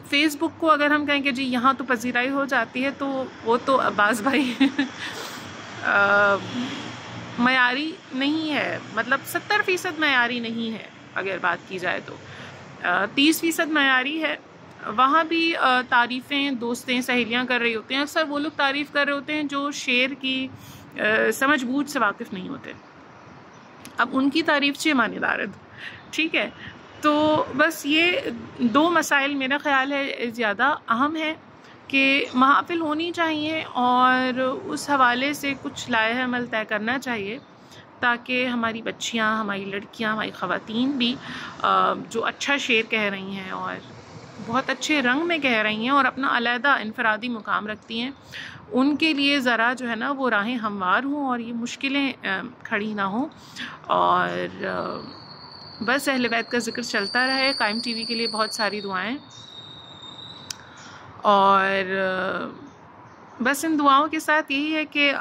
فیس بک کو اگر ہم کہیں کہ جی یہاں تو پذیرائی ہو جاتی ہے، تو وہ تو عباس بھائی معیاری نہیں ہے، مطلب 70% معیاری نہیں ہے اگر بات کی جائے تو، 30% معیاری ہے۔ وہاں بھی تعریفیں دوستیں سہیلیاں کر رہی ہوتے ہیں، اکثر وہ لوگ تعریف کر رہے ہوتے ہیں جو شعر کی سمجھ بوجھ سے واقف نہیں ہوتے، اب ان کی تعریف سے معنی دارد، ٹھیک ہے۔ تو بس یہ دو مسائل میرا خیال ہے زیادہ اہم ہے کہ محافل ہونی چاہیے، اور اس حوالے سے کچھ لائحہ عمل طے کرنا چاہیے تاکہ ہماری بچیاں، ہماری لڑکیاں، ہماری خواتین بھی جو اچھا شعر کہہ رہی ہیں اور بہت اچھے رنگ میں کہہ رہی ہیں اور اپنا علیحدہ انفرادی مقام رکھتی ہیں، ان کے لیے ذرا جو ہے نا وہ راہیں ہموار ہوں اور یہ مشکلیں کھڑی نہ ہوں۔ اور بس اہل بیت کا ذکر چلتا رہے، قائم ٹی وی کے لیے بہت ساری دعائیں، اور بس ان دعاؤں کے ساتھ یہی ہے کہ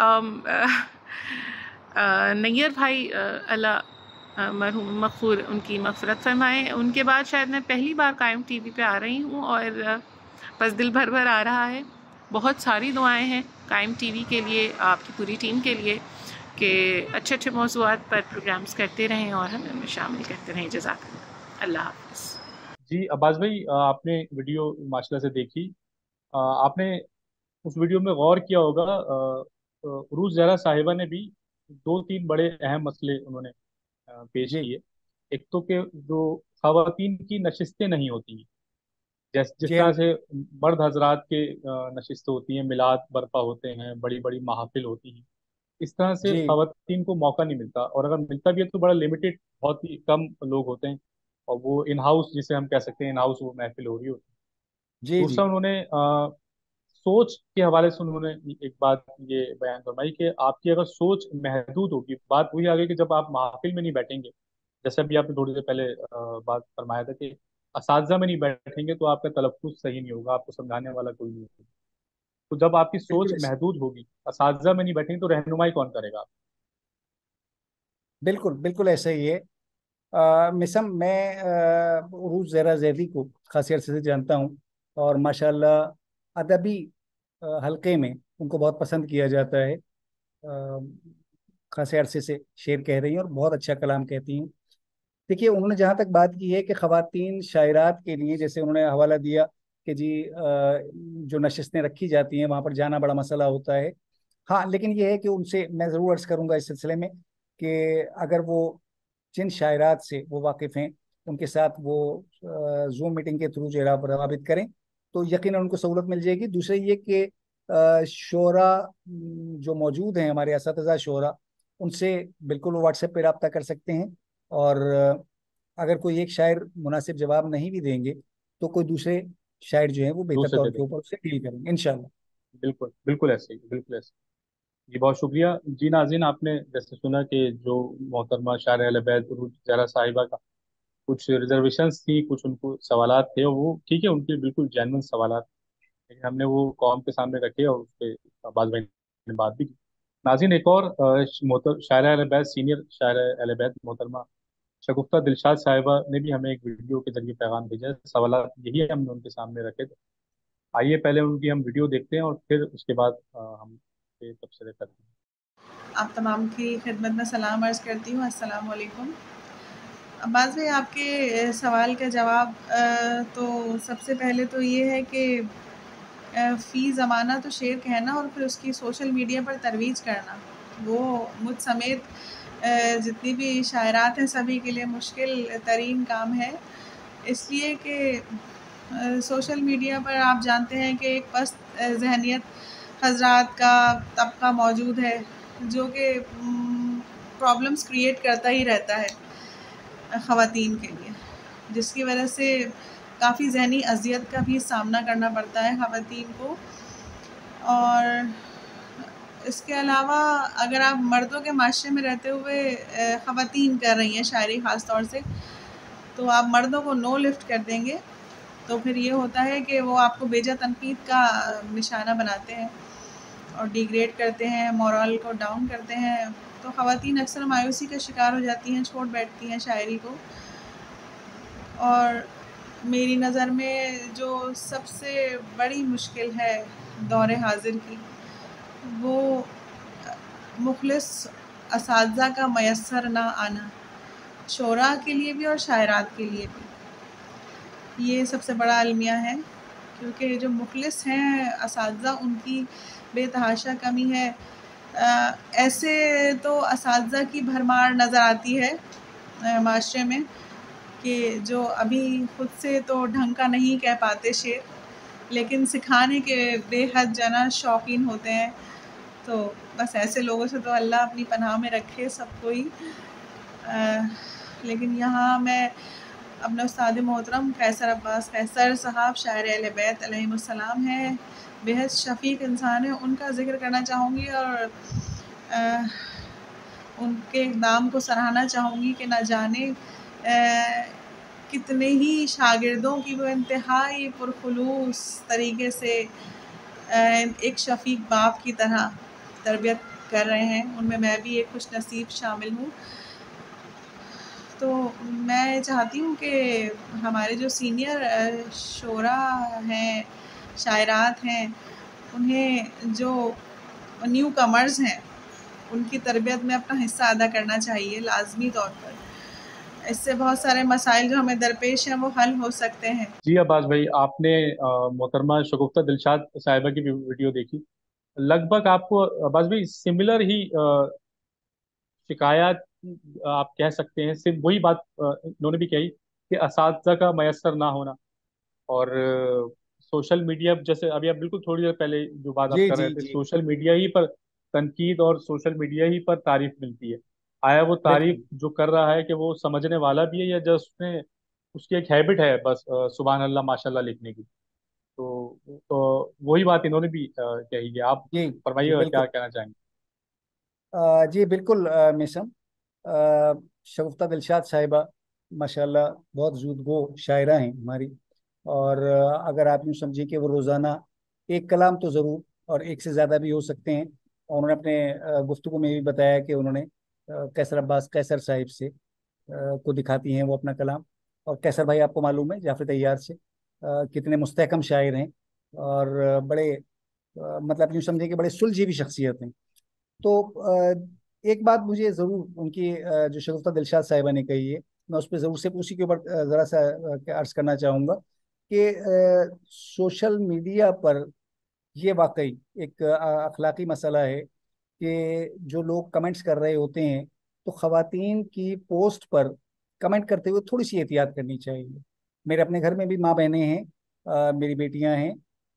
نیر بھائی اللہ مرحوم مغفور ان کی مغفرت فرمائے، ان کے بعد شاید میں پہلی بار قائم ٹی وی پہ آ رہی ہوں، اور بس دل بھر بھر آ رہا ہے۔ بہت ساری دعائیں ہیں قائم ٹی وی کے لیے، آپ کی پوری ٹیم کے لیے، کہ اچھے اچھے موضوعات پر پروگرامز کرتے رہیں اور ہمیں ان میں شامل کرتے رہیں۔ جزاک اللہ، اللہ حافظ۔ جی عباس بھائی، آپ نے ویڈیو ماشاء اللہ سے دیکھی، آپ نے اس ویڈیو میں غور کیا ہوگا، عروج زہرا صاحبہ نے بھی دو تین بڑے اہم مسئلے انہوں نے پیش جی کیے۔ ایک تو کہ جو خواتین کی نشستیں نہیں ہوتی، جس جی طرح ہاں، سے مرد حضرات کے نشستیں ہوتی ہیں، میلاد برپا ہوتے ہیں، بڑی بڑی محافل ہوتی ہیں، اس طرح سے جی خواتین کو موقع نہیں ملتا، اور اگر ملتا بھی ہے تو بڑا لمیٹڈ، بہت ہی کم لوگ ہوتے ہیں، اور وہ ان ہاؤس جسے ہم کہہ سکتے ہیں، ان ہاؤس وہ محفل ہو رہی ہوتی ہے۔ جی جی دوسرا انہوں نے سوچ کے حوالے سے انہوں نے ایک بات یہ بیان فرمائی کہ آپ کی اگر سوچ محدود ہوگی، بات وہی آ گئی کہ جب آپ محافل میں نہیں بیٹھیں گے، جیسے ابھی آپ نے تھوڑی دیر پہلے بات فرمایا تھا کہ اساتذہ میں نہیں بیٹھیں گے تو آپ کا تلفظ صحیح نہیں ہوگا، آپ کو سمجھانے والا کوئی نہیں ہوگا، تو جب آپ کی بالکل سوچ محدود ہوگی، اساتذہ میں نہیں بیٹھیں گے تو رہنمائی کون کرے گا؟ بالکل بالکل ایسا ہی ہے۔ مسم میں عروج زہرا زیدی کو خاصی عرصے سے جانتا ہوں، اور ماشاءاللہ ادبی حلقے میں ان کو بہت پسند کیا جاتا ہے۔ آ، خاصے عرصے سے شعر کہہ رہی ہیں اور بہت اچھا کلام کہتی ہیں۔ دیکھیے انہوں نے جہاں تک بات کی ہے کہ خواتین شاعرات کے لیے، جیسے انہوں نے حوالہ دیا کہ جی جو نشستیں رکھی جاتی ہیں وہاں پر جانا بڑا مسئلہ ہوتا ہے۔ ہاں لیکن یہ ہے کہ ان سے میں ضرور عرض کروں گا اس سلسلے میں کہ اگر وہ جن شاعرات سے وہ واقف ہیں ان کے ساتھ وہ زوم میٹنگ کے تھرو جو ہے روابط کریں تو یقیناً ان کو سہولت مل جائے گی۔ دوسرا یہ کہ شعراء جو موجود ہیں، ہمارے اساتذہ شعراء، ان سے بالکل وہ واٹس ایپ پہ رابطہ کر سکتے ہیں، اور اگر کوئی ایک شاعر مناسب جواب نہیں بھی دیں گے تو کوئی دوسرے شاعر جو ہیں وہ بہتر دوسرے طور دے کے دیں، اوپر اس سے ڈیل کریں گے انشاءاللہ۔ بالکل بالکل ایسے ہی، بالکل ایسے ہی۔ जी बहुत शुक्रिया। जी नाज़रीन, आपने जैसे सुना कि जो मोहतरमा शायर अहले बैत उरूज ज़हरा साहिबा का कुछ रिजर्वेशंस थी, कुछ उनको सवालात थे, और वो ठीक है, उनके बिल्कुल जेन्युइन सवालात, लेकिन हमने वो कौम के सामने रखे और उस पर अब्बास भाई ने बात भी की। नाज़रीन, एक और शायर अहले बैत, सीनियर शायर अहले बैत मोहतरमा शगुफ्ता दिलशाद साहिबा ने भी हमें एक वीडियो के जरिए पैगाम भेजा है। सवालात यही हमने उनके सामने रखे थे। आइए पहले उनकी हम वीडियो देखते हैं और फिर उसके बाद हम ये तबसरे करते हैं। आप तमाम की खिदमत में सलाम अर्ज़ करती हूँ। अस्सलाम वालेकुम। अब्बास भाई, आपके सवाल का जवाब तो सबसे पहले तो ये है कि फ़ी ज़माना तो शेर कहना और फिर उसकी सोशल मीडिया पर तरोीज करना, वो मुझ समेत जितनी भी शायरात हैं सभी के लिए मुश्किल तरीन काम है। इसलिए कि सोशल मीडिया पर आप जानते हैं कि एक पस्त ज़हनियत हज़रात का तबका मौजूद है जो कि प्रॉब्लम्स क्रिएट करता ही रहता है ख़वातीन के लिए, जिसकी वजह से काफ़ी ज़हनी अज़ियत का भी सामना करना पड़ता है ख़वातीन को। और इसके अलावा अगर आप मर्दों के माशरे में रहते हुए ख़वातीन कर रही हैं शायरी ख़ास तौर से, तो आप मर्दों को नो लिफ्ट कर देंगे तो फिर ये होता है कि वो आपको बेजा तनकीद का निशाना बनाते हैं और डिग्रेड करते हैं, मोरल को डाउन करते हैं। तो ख़वातीन अक्सर मायूसी का शिकार हो जाती हैं, छोड़ बैठती हैं शायरी को। और मेरी नज़र में जो सबसे बड़ी मुश्किल है दौर हाज़िर की, वो मुखलिस असातिज़ा का मयस्सर ना आना, शोरा के लिए भी और शायरात के लिए भी। ये सबसे बड़ा अलमिया है, क्योंकि जो मुखलिस हैं असातिज़ा, उनकी बेतहाशा कमी है। ऐसे तो असातिज़ा की भरमार नज़र आती है माशरे में कि जो अभी ख़ुद से तो ढंग का नहीं कह पाते शेर, लेकिन सिखाने के बेहद जना शौकीन होते हैं। तो बस ऐसे लोगों से तो अल्लाह अपनी पनाह में रखे सबको ही। लेकिन यहाँ मैं अपने उस्ताद मोहतरम कैसर अब्बास कैसर साहब शायर अहले बैत अलैहिमुस्सलाम हैं, बेहद शफ़ीक इंसान है, उनका ज़िक्र करना चाहूँगी और उनके इक़दाम को सराहना चाहूँगी कि न जाने कितने ही शागिर्दों की वो इंतहाई पुरखुलूस तरीके से एक शफ़ीक बाप की तरह तरबियत कर रहे हैं। उनमें मैं भी एक खुश नसीब शामिल हूँ। तो मैं चाहती हूँ कि हमारे जो सीनियर शोरा हैं, शायरात हैं, उन्हें जो न्यू कमर्स हैं उनकी तरबियत में अपना हिस्सा अदा करना चाहिए लाजमी तौर पर। इससे बहुत सारे मसाइल जो हमें दरपेश हैं वो हल हो सकते हैं। जी अब्बास भाई, आपने मोहतरमा शगुफ्ता दिलशाद साहिबा की भी वीडियो देखी। लगभग आपको अब्बास भाई सिमिलर ही शिकायत आप कह सकते हैं, सिर्फ वही बात इन्होंने भी कही कि असातिज़ा का मयसर ना होना, और सोशल मीडिया, जैसे अभी आप बिल्कुल थोड़ी देर पहले जो बात आप जी कर जी रहे थे, जी, सोशल मीडिया ही पर तनकीद और सोशल मीडिया ही पर तारीफ मिलती है। आया वो तारीफ बिल्कुल। जो कर रहा है कि वो समझने वाला भी है, या जस्ट उसने उसकी एक हैबिट है बस सुभान अल्लाह माशाल्लाह लिखने की। तो वही बात इन्होंने भी कही है। आप जी जी फरमाइएगा, क्या बिल्कुल। कहना चाहेंगे? जी बिल्कुल मिसम, शगुफ्ता दिलशाद साहिबा माशाल्लाह बहुत जूदगो शायरा हैं हमारी। और अगर आप यूँ समझिए कि वो रोज़ाना एक कलाम तो ज़रूर और एक से ज़्यादा भी हो सकते हैं। और उन्होंने अपने गुफ्तगू में भी बताया कि उन्होंने कैसर अब्बास कैसर साहिब से को दिखाती हैं वो अपना कलाम। और कैसर भाई आपको मालूम है जाफ़र तैयार से कितने मुस्तहकम शायर हैं, और बड़े मतलब यूँ समझिए कि बड़े सुलझी भी शख्सियत हैं। तो एक बात मुझे ज़रूर उनकी जो शगुफ्ता दिलशाद साहिबा ने कही है, मैं उस पर ज़रूर से उसी के ऊपर ज़रा सा अर्ज करना चाहूँगा कि सोशल मीडिया पर ये वाकई एक अखलाकी मसला है कि जो लोग कमेंट्स कर रहे होते हैं, तो ख़वातीन की पोस्ट पर कमेंट करते हुए थोड़ी सी एहतियात करनी चाहिए। मेरे अपने घर में भी माँ बहनें हैं, मेरी बेटियां हैं।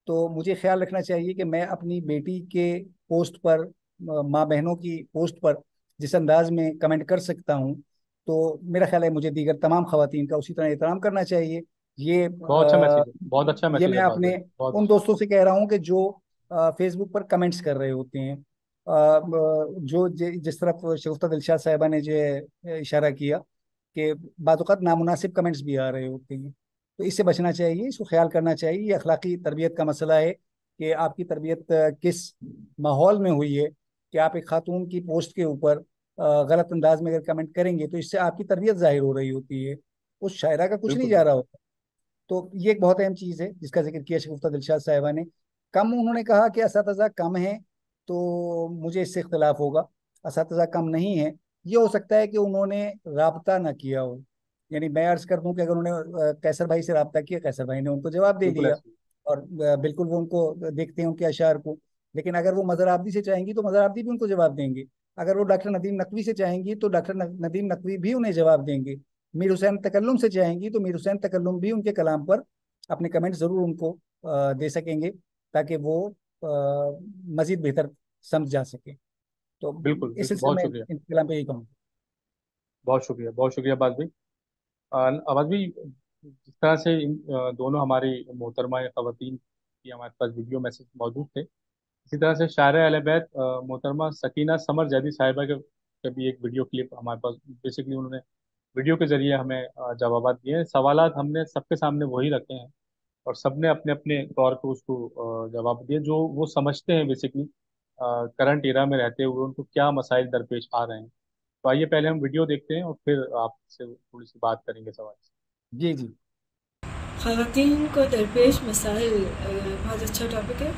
तो मुझे ख्याल रखना चाहिए कि मैं अपनी बेटी के पोस्ट पर, माँ बहनों की पोस्ट पर जिस अंदाज में कमेंट कर सकता हूँ, तो मेरा ख्याल है मुझे दीगर तमाम ख़वातीन का उसी तरह एहतराम करना चाहिए। ये बहुत अच्छा मैसेज है, बहुत अच्छा ये मैसेज मैं है अब्बास भाई, अपने बहुत उन अच्छा। दोस्तों से कह रहा हूँ कि जो फेसबुक पर कमेंट्स कर रहे होते हैं। جو जिस तरफ शगुफ्ता दिलशाद साहिबा ने जो है इशारा किया कि बाज़ औक़ात नामुनासिब कमेंट्स भी आ रहे होते हैं, तो इससे बचना चाहिए, इसको ख्याल करना चाहिए। ये अखलाकी तरबियत का मसला है कि आपकी तरबियत किस माहौल में हुई है कि आप एक खातून की पोस्ट के ऊपर गलत अंदाज में अगर कमेंट करेंगे तो इससे आपकी तरबियत जाहिर हो रही होती है, उस शायरा का कुछ नहीं बिल्कुल जा रहा बिल्कुल। होता। तो ये एक बहुत अहम चीज़ है जिसका जिक्र किया शगुफ्ता दिलशाद साहिबा ने। कम उन्होंने कहा कि असातिज़ा कम है तो मुझे इससे इख्तिलाफ होगा, असातिज़ा कम नहीं है। ये हो सकता है कि उन्होंने राब्ता ना किया हो, यानी मैं अर्ज कर दूं कि अगर उन्होंने कैसर भाई से राब्ता किया, कैसर भाई ने उनको जवाब दे बिल्कुल दिया ऐसे ही। और बिल्कुल वो उनको देखते हैं उनके अशार को। लेकिन अगर वो मज़हर आबदी से चाहेंगी तो मज़हर आबदी भी उनको जवाब देंगे, अगर वो डॉक्टर नदीम नकवी से चाहेंगी तो डॉक्टर नदीम नकवी भी उन्हें जवाब देंगे, मीर हुसैन तकल्लुम से चाहेंगी तो मीर हुसैन तकल्लुम भी उनके कलाम पर अपने कमेंट ज़रूर उनको दे सकेंगे, ताकि वो मज़ीद बेहतर समझ जा सके। तो बिल्कुल इस बिल्कुल, सिलसिले बहुत में शुक्रिया। इन कलाम पे यही कहूँ। बहुत शुक्रिया आवाज़ भाई। आवाज़ भाई, जिस तरह से दोनों हमारी मोहतरमा ख़वातीन की हमारे पास वीडियो मैसेज मौजूद थे, इसी तरह से शायरा अहले बैत मोहतरमा सकीना समर जैदी साहिबा के भी एक वीडियो क्लिप हमारे पास, बेसिकली उन्होंने वीडियो के जरिए हमें जवाब दिए हैं। सवालात हमने सबके सामने वही रखे हैं और सबने अपने अपने तौर पे उसको जवाब दिए जो वो समझते हैं, बेसिकली करंट एरा में रहते हुए उनको क्या मसाइल दरपेश आ रहे हैं। तो आइए पहले हम वीडियो देखते हैं और फिर आपसे थोड़ी सी बात करेंगे सवाल से। जी जी। ख़वातीन को दरपेश मसाइल बहुत अच्छा टॉपिक है।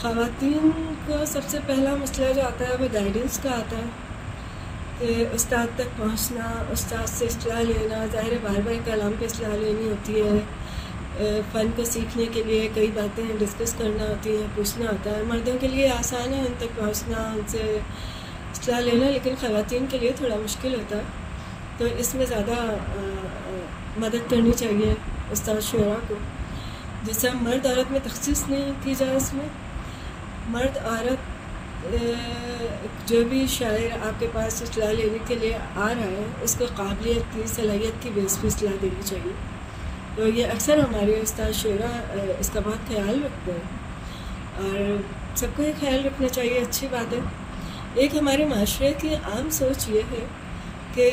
ख़वातीन को सबसे पहला मसला जो आता है वो गाइडेंस का आता है कि उस्ताद तक पहुंचना, उस्ताद से इस्तिलाह लेना। ज़ाहिर है बार बार कलाम पे इस्तिलाह लेनी होती है, फ़न को सीखने के लिए कई बातें डिस्कस करना होती हैं, पूछना होता है। मर्दों के लिए आसान है उन तक पहुंचना, उनसे इस्तिलाह लेना, लेकिन ख़वातीन के लिए थोड़ा मुश्किल होता है। तो इसमें ज़्यादा मदद करनी चाहिए उस्ताद शुरा को। जैसे मर्द औरत में तख़सीस नहीं की जाए, इसमें मर्द औरत जो भी शायर आपके पास इस्तिलाह लेने के लिए आ रहा है उसको काबिलियत की, सलाहियत की बेस पर इस्तिलाह देनी चाहिए। तो ये अक्सर हमारे उस्ताद शुरा इसका बहुत ख्याल रखते हैं और सबको ये ख्याल रखना चाहिए, अच्छी बात है। एक हमारे माशरे की आम सोच ये है कि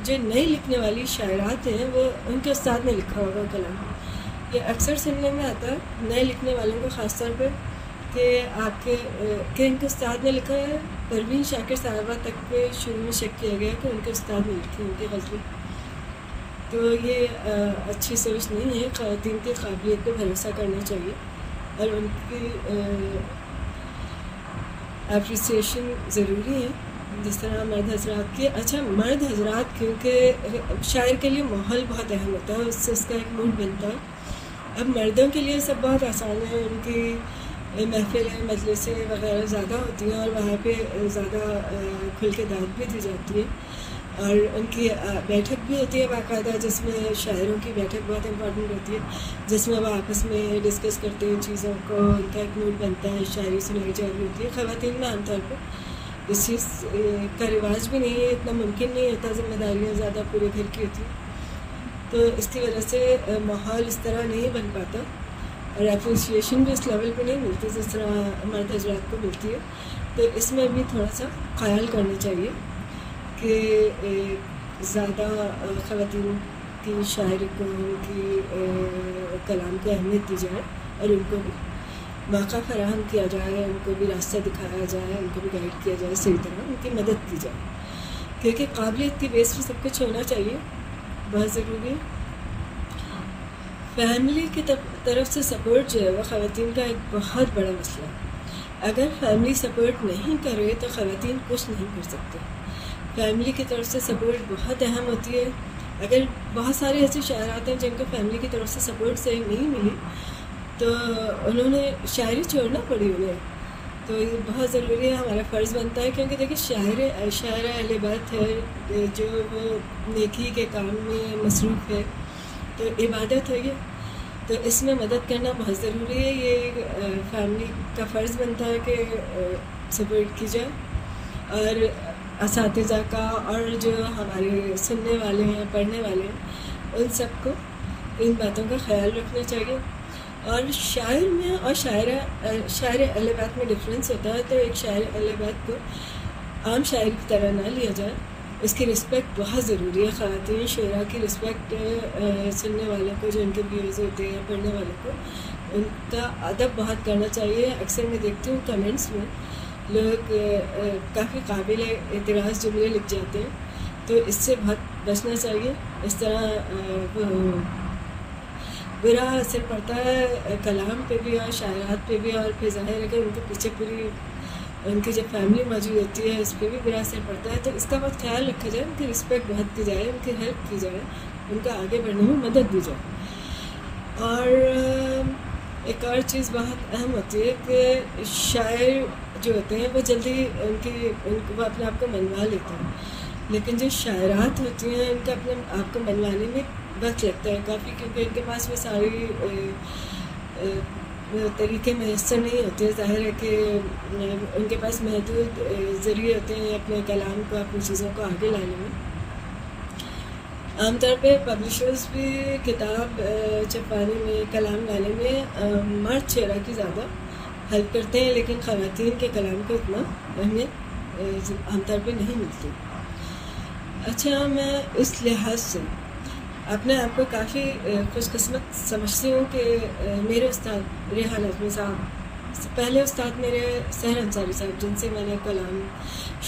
जो नई लिखने वाली शायरात हैं वो उनके उस्ताद ने लिखा होगा कलाम। ये अक्सर सुनने में आता है नए लिखने वालों को ख़ास तौर पे कि आपके इनके उस्ताद ने लिखा है। परवीन शाकिर साहबा तक पे शुरू में शक किया गया कि उनके उस्ताद ने लिखी उनकी गज़लें। तो ये अच्छी सोच नहीं है। ख़वातीन की काबिलियत पर भरोसा करना चाहिए और उनकी एप्रिसिएशन ज़रूरी है जिस तरह मर्द हजरात की। अच्छा, मर्द हजरात क्योंकि शायर के लिए माहौल बहुत अहम होता है, उससे उसका एक मूड बनता है। अब मर्दों के लिए सब बहुत आसान है, उनकी महफिलें मजलिसें वगैरह ज़्यादा होती हैं और वहाँ पे ज़्यादा खुल के दाद भी दी जाती है और उनकी बैठक भी होती है बाकायदा, जिसमें शायरों की बैठक बहुत इम्पोर्टेंट होती है, जिसमें वो आपस में डिस्कस करते हैं चीज़ों को, उनका एक मूड बनता है, शायरी सुनाई जा रही होती है। ख़वातीन में आमतौर पर इस चीज़ का रिवाज भी नहीं है, इतना मुमकिन नहीं होता, ज़िम्मेदारियाँ ज़्यादा पूरे घर की होती हैं, तो इसकी वजह से माहौल इस तरह नहीं बन पाता और एप्रिसिएशन भी इस लेवल पे नहीं मिलती जिस तरह मर्द हजरात को मिलती है। तो इसमें भी थोड़ा सा ख्याल करना चाहिए कि ज़्यादा ख़वातीन की शायरी को, उनकी कलाम को अहमियत दी जाए और उनको भी मौका फराहम किया जाए, उनको भी रास्ता दिखाया जाए, उनको भी गाइड किया जाए, सही तरह उनकी मदद की जाए, क्योंकि काबिलियत की बेस पर सब कुछ होना चाहिए, बहुत ज़रूरी है। फैमिली की तरफ से सपोर्ट जो है वो ख़वातीन का एक बहुत बड़ा मसला है। अगर फैमिली सपोर्ट नहीं करे तो ख़वातीन कुछ नहीं कर सकते। फैमिली की तरफ से सपोर्ट बहुत अहम होती है। अगर बहुत सारे ऐसे शायरात हैं जिनको फैमिली की तरफ से सपोर्ट सही नहीं मिली तो उन्होंने शायरी छोड़ना पड़ी उन्हें, तो ये बहुत ज़रूरी है, हमारा फ़र्ज़ बनता है। क्योंकि देखिए शायर अहले बैत है जो वो नेकी के काम में मसरूफ़ है, तो इबादत है ये, तो इसमें मदद करना बहुत ज़रूरी है। ये फैमिली का फ़र्ज़ बनता है कि सपोर्ट की जाए और असातिज़ा का और जो हमारे सुनने वाले हैं, पढ़ने वाले हैं, उन सबको इन बातों का ख्याल रखना चाहिए। اور شاعر میں اور شاعر اہل بیت میں ڈفرینس ہوتا ہے. تو ایک شاعر اہل بیت کو عام شاعر کی طرح نہ لیا جائے. اس کی رسپیکٹ بہت ضروری ہے. خواتین شعراء کی رسپیکٹ سننے والوں کو، جو ان کے ویوز ہوتے ہیں، پڑھنے والوں کو، ان کا ادب بہت کرنا چاہیے. اکثر میں دیکھتی ہوں کمنٹس میں لوگ کافی قابل اعتراض جملے لکھ جاتے ہیں. تو اس سے بہت بچنا چاہیے. اس طرح برا اثر پڑتا ہے کلام پہ بھی اور شاعرات پہ بھی، اور پھر ظاہر ہے کہ ان کے پیچھے پوری ان کی جب فیملی موجود ہوتی ہے اس پہ بھی برا اثر پڑتا ہے. تو اس کا بہت خیال رکھا جائے، ان کی رسپیکٹ بہت کی جائے، ان کی ہیلپ کی جائے، ان کا آگے بڑھنے میں مدد دی جائے. اور ایک اور چیز بہت اہم ہوتی ہے کہ شاعر جو ہوتے ہیں وہ جلدی وہ اپنے آپ کو منوا لیتے ہیں، لیکن جو شاعرات ہوتی ہیں ان کا اپنے آپ کو منوانے میں وقت لگتا ہے کافی، کیونکہ ان کے پاس وہ ساری طریقے میسر نہیں ہوتے. ظاہر ہے کہ ان کے پاس محدود ذریعے ہوتے ہیں اپنے کلام کو، اپنی چیزوں کو آگے لانے میں. عام طور پہ پبلشرز بھی کتاب چھپوانے میں، کلام لانے میں مرد شعراء کی زیادہ ہیلپ کرتے ہیں، لیکن خواتین کے کلام کو اتنا اہمیت عام طور پہ نہیں ملتی. اچھا، میں اس لحاظ سے اپنے آپ کو کافی خوش قسمت سمجھتی ہوں کہ میرے استاد ریحان اعظمی صاحب، پہلے استاد میرے سحر انصاری صاحب، جن سے میں نے کلام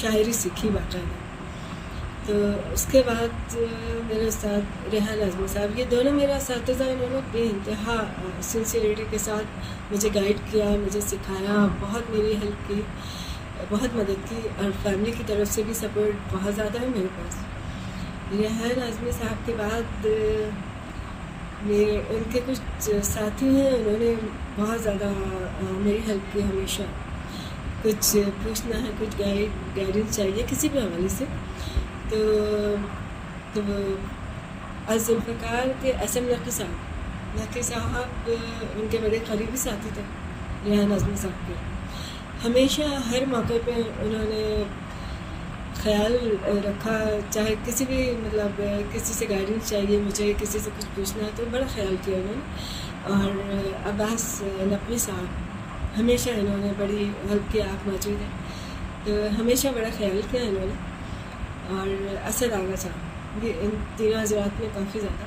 شاعری سیکھی باقاعدہ. تو اس کے بعد میرے استاد ریحان اعظمی صاحب، یہ دونوں میرے اساتذہ. انہوں نے بے انتہا سنسیئرٹی کے ساتھ مجھے گائیڈ کیا، مجھے سکھایا، بہت میری ہیلپ کی، بہت مدد کی، اور فیملی کی طرف سے بھی سپورٹ بہت زیادہ ہے میرے پاس. ریحان اعظمی صاحب کے بعد ان کے کچھ ساتھی ہیں، انہوں نے بہت زیادہ میری ہیلپ کی. ہمیشہ کچھ پوچھنا ہے، کچھ گائیڈنس چاہیے کسی بھی حوالے سے، تو ذوالفقار کے SM نقی صاحب ان کے بڑے قریبی ساتھی تھے ریحان اعظمی صاحب کے. ہمیشہ ہر موقع پہ انہوں نے خیال رکھا، چاہے کسی بھی کسی سے گائیڈنس چاہیے مجھے، کسی سے کچھ پوچھنا ہے تو بڑا خیال کیا انہوں نے. اور عباس نقوی صاحب، ہمیشہ انہوں نے بڑی ہیلپ کی. آپ موجود ہیں تو ہمیشہ بڑا خیال کیا انہوں نے. اور اسد آغا صاحب، یہ ان تینوں حضرات میں کافی زیادہ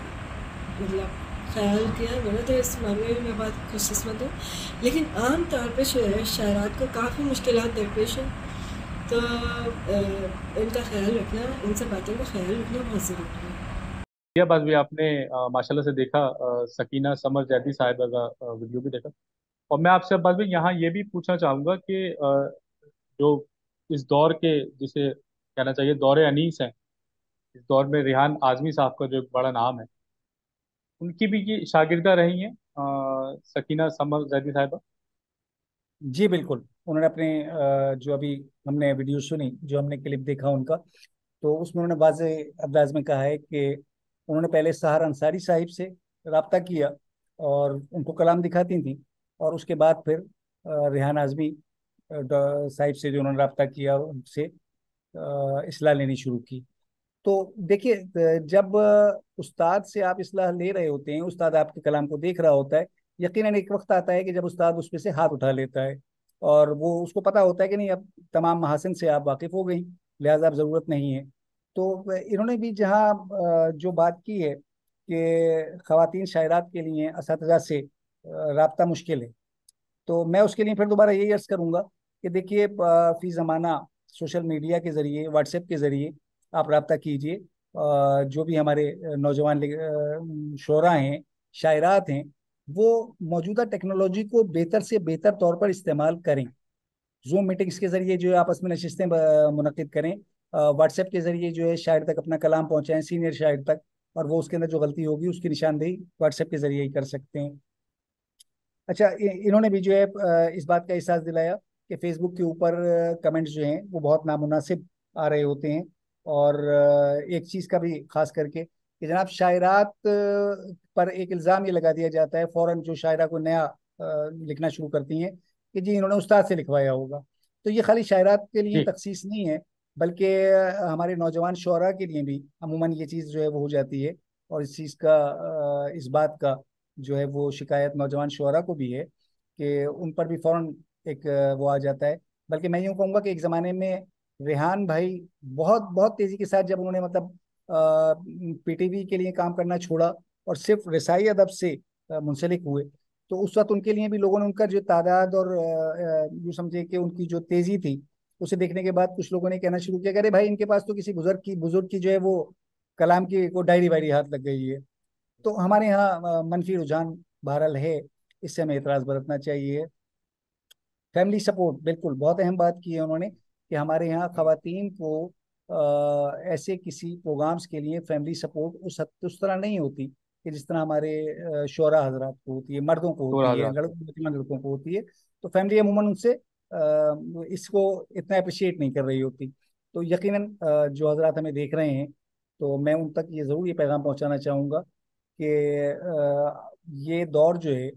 خیال کیا انہوں نے. تو اس معاملے میں بہت خوش قسمت ہوں. لیکن عام طور پہ شاعرات کو کافی مشکلات درپیش ہیں، تو ان کا خیال رکھنا، ان سے باتوں کا خیال رکھنا بہت ضروری ہے. یہ بات بھی آپ نے ماشاءاللہ سے دیکھا، سکینہ سمر زیدی صاحبہ کا ویڈیو بھی دیکھا. اور میں آپ سے بات بھی یہاں یہ بھی پوچھنا چاہوں گا کہ جو اس دور کے، جسے کہنا چاہیے دور انیس ہے، اس دور میں ریحان اعظمی صاحب کا جو ایک بڑا نام ہے، ان کی بھی یہ شاگردہ رہی ہیں سکینہ سمر زیدی صاحبہ. جی بالکل. انہوں نے اپنے جو ابھی ہم نے ویڈیو سنی، جو ہم نے کلپ دیکھا ان کا، تو اس میں انہوں نے واضح انداز میں کہا ہے کہ انہوں نے پہلے سحر انصاری صاحب سے رابطہ کیا اور ان کو کلام دکھاتی تھیں، اور اس کے بعد پھر ریحان اعظمی صاحب سے جو انہوں نے رابطہ کیا، ان سے اصلاح لینی شروع کی. تو دیکھیے، جب استاد سے آپ اصلاح لے رہے ہوتے ہیں، استاد آپ کے کلام کو دیکھ رہا ہوتا ہے، یقیناً ایک وقت آتا ہے کہ جب استاد اس پہ سے ہاتھ اٹھا لیتا ہے، اور وہ اس کو پتا ہوتا ہے کہ نہیں، اب تمام محاسن سے آپ واقف ہو گئی، لہذا اب ضرورت نہیں ہے. تو انہوں نے بھی جہاں جو بات کی ہے کہ خواتین شاعرات کے لیے اساتذہ سے رابطہ مشکل ہے، تو میں اس کے لیے پھر دوبارہ یہی عرض کروں گا کہ دیکھیے، فی زمانہ سوشل میڈیا کے ذریعے، واٹس ایپ کے ذریعے آپ رابطہ کیجئے. جو بھی ہمارے نوجوان شعراء ہیں، شاعرات ہیں، وہ موجودہ ٹیکنالوجی کو بہتر سے بہتر طور پر استعمال کریں. زوم میٹنگز کے ذریعے جو ہے آپس میں نشستیں منعقد کریں. واٹس ایپ کے ذریعے جو ہے شاعر تک اپنا کلام پہنچائیں، سینئر شاعر تک، اور وہ اس کے اندر جو غلطی ہوگی اس کی نشاندہی واٹس ایپ کے ذریعے ہی کر سکتے ہیں. اچھا، انہوں نے بھی جو ہے اس بات کا احساس دلایا کہ فیس بک کے اوپر کمنٹس جو ہیں وہ بہت نامناسب آ رہے ہوتے ہیں. اور ایک چیز کا بھی خاص کر کے کہ جناب، شاعرات پر ایک الزام یہ لگا دیا جاتا ہے فوراً جو شاعرہ کو نیا لکھنا شروع کرتی ہیں کہ جی انہوں نے استاد سے لکھوایا ہوگا. تو یہ خالی شاعرات کے لیے جی تخصیص نہیں ہے، بلکہ ہمارے نوجوان شعراء کے لیے بھی عموماً یہ چیز جو ہے وہ ہو جاتی ہے. اور اس چیز کا، اس بات کا जो है वो शिकायत नौजवान शुअरा को भी है कि उन पर भी फौरन एक वो आ जाता है। बल्कि मैं यूँ कहूँगा कि एक ज़माने में रेहान भाई बहुत बहुत तेज़ी के साथ जब उन्होंने मतलब पीटीवी के लिए काम करना छोड़ा और सिर्फ रसाई अदब से मुंसलिक हुए, तो उस वक्त उनके लिए भी लोगों ने उनका जो तादाद और यूँ समझे कि उनकी जो तेज़ी थी उसे देखने के बाद कुछ लोगों ने कहना शुरू किया कि अरे भाई इनके पास तो किसी बुजुर्ग की जो है वो कलाम की को डायरी वायरी हाथ लग गई है। तो हमारे यहाँ मनफी रुझान बहरहाल है, इससे हमें एतराज़ बरतना चाहिए। फैमिली सपोर्ट, बिल्कुल बहुत अहम बात की है उन्होंने कि हमारे यहाँ खवातीन को ऐसे किसी प्रोग्राम्स के लिए फैमिली सपोर्ट उस तरह नहीं होती कि जिस तरह हमारे शोरा हजरात को होती है, मर्दों को तो होती है, आजाद। लड़कों को होती है। तो फैमिली अमूमन उनसे इसको इतना अप्रिशिएट नहीं कर रही होती। तो यकीनन जो हजरात हमें देख रहे हैं, तो मैं उन तक ये ज़रूर ये पैगाम पहुंचाना चाहूँगा कि ये दौर जो है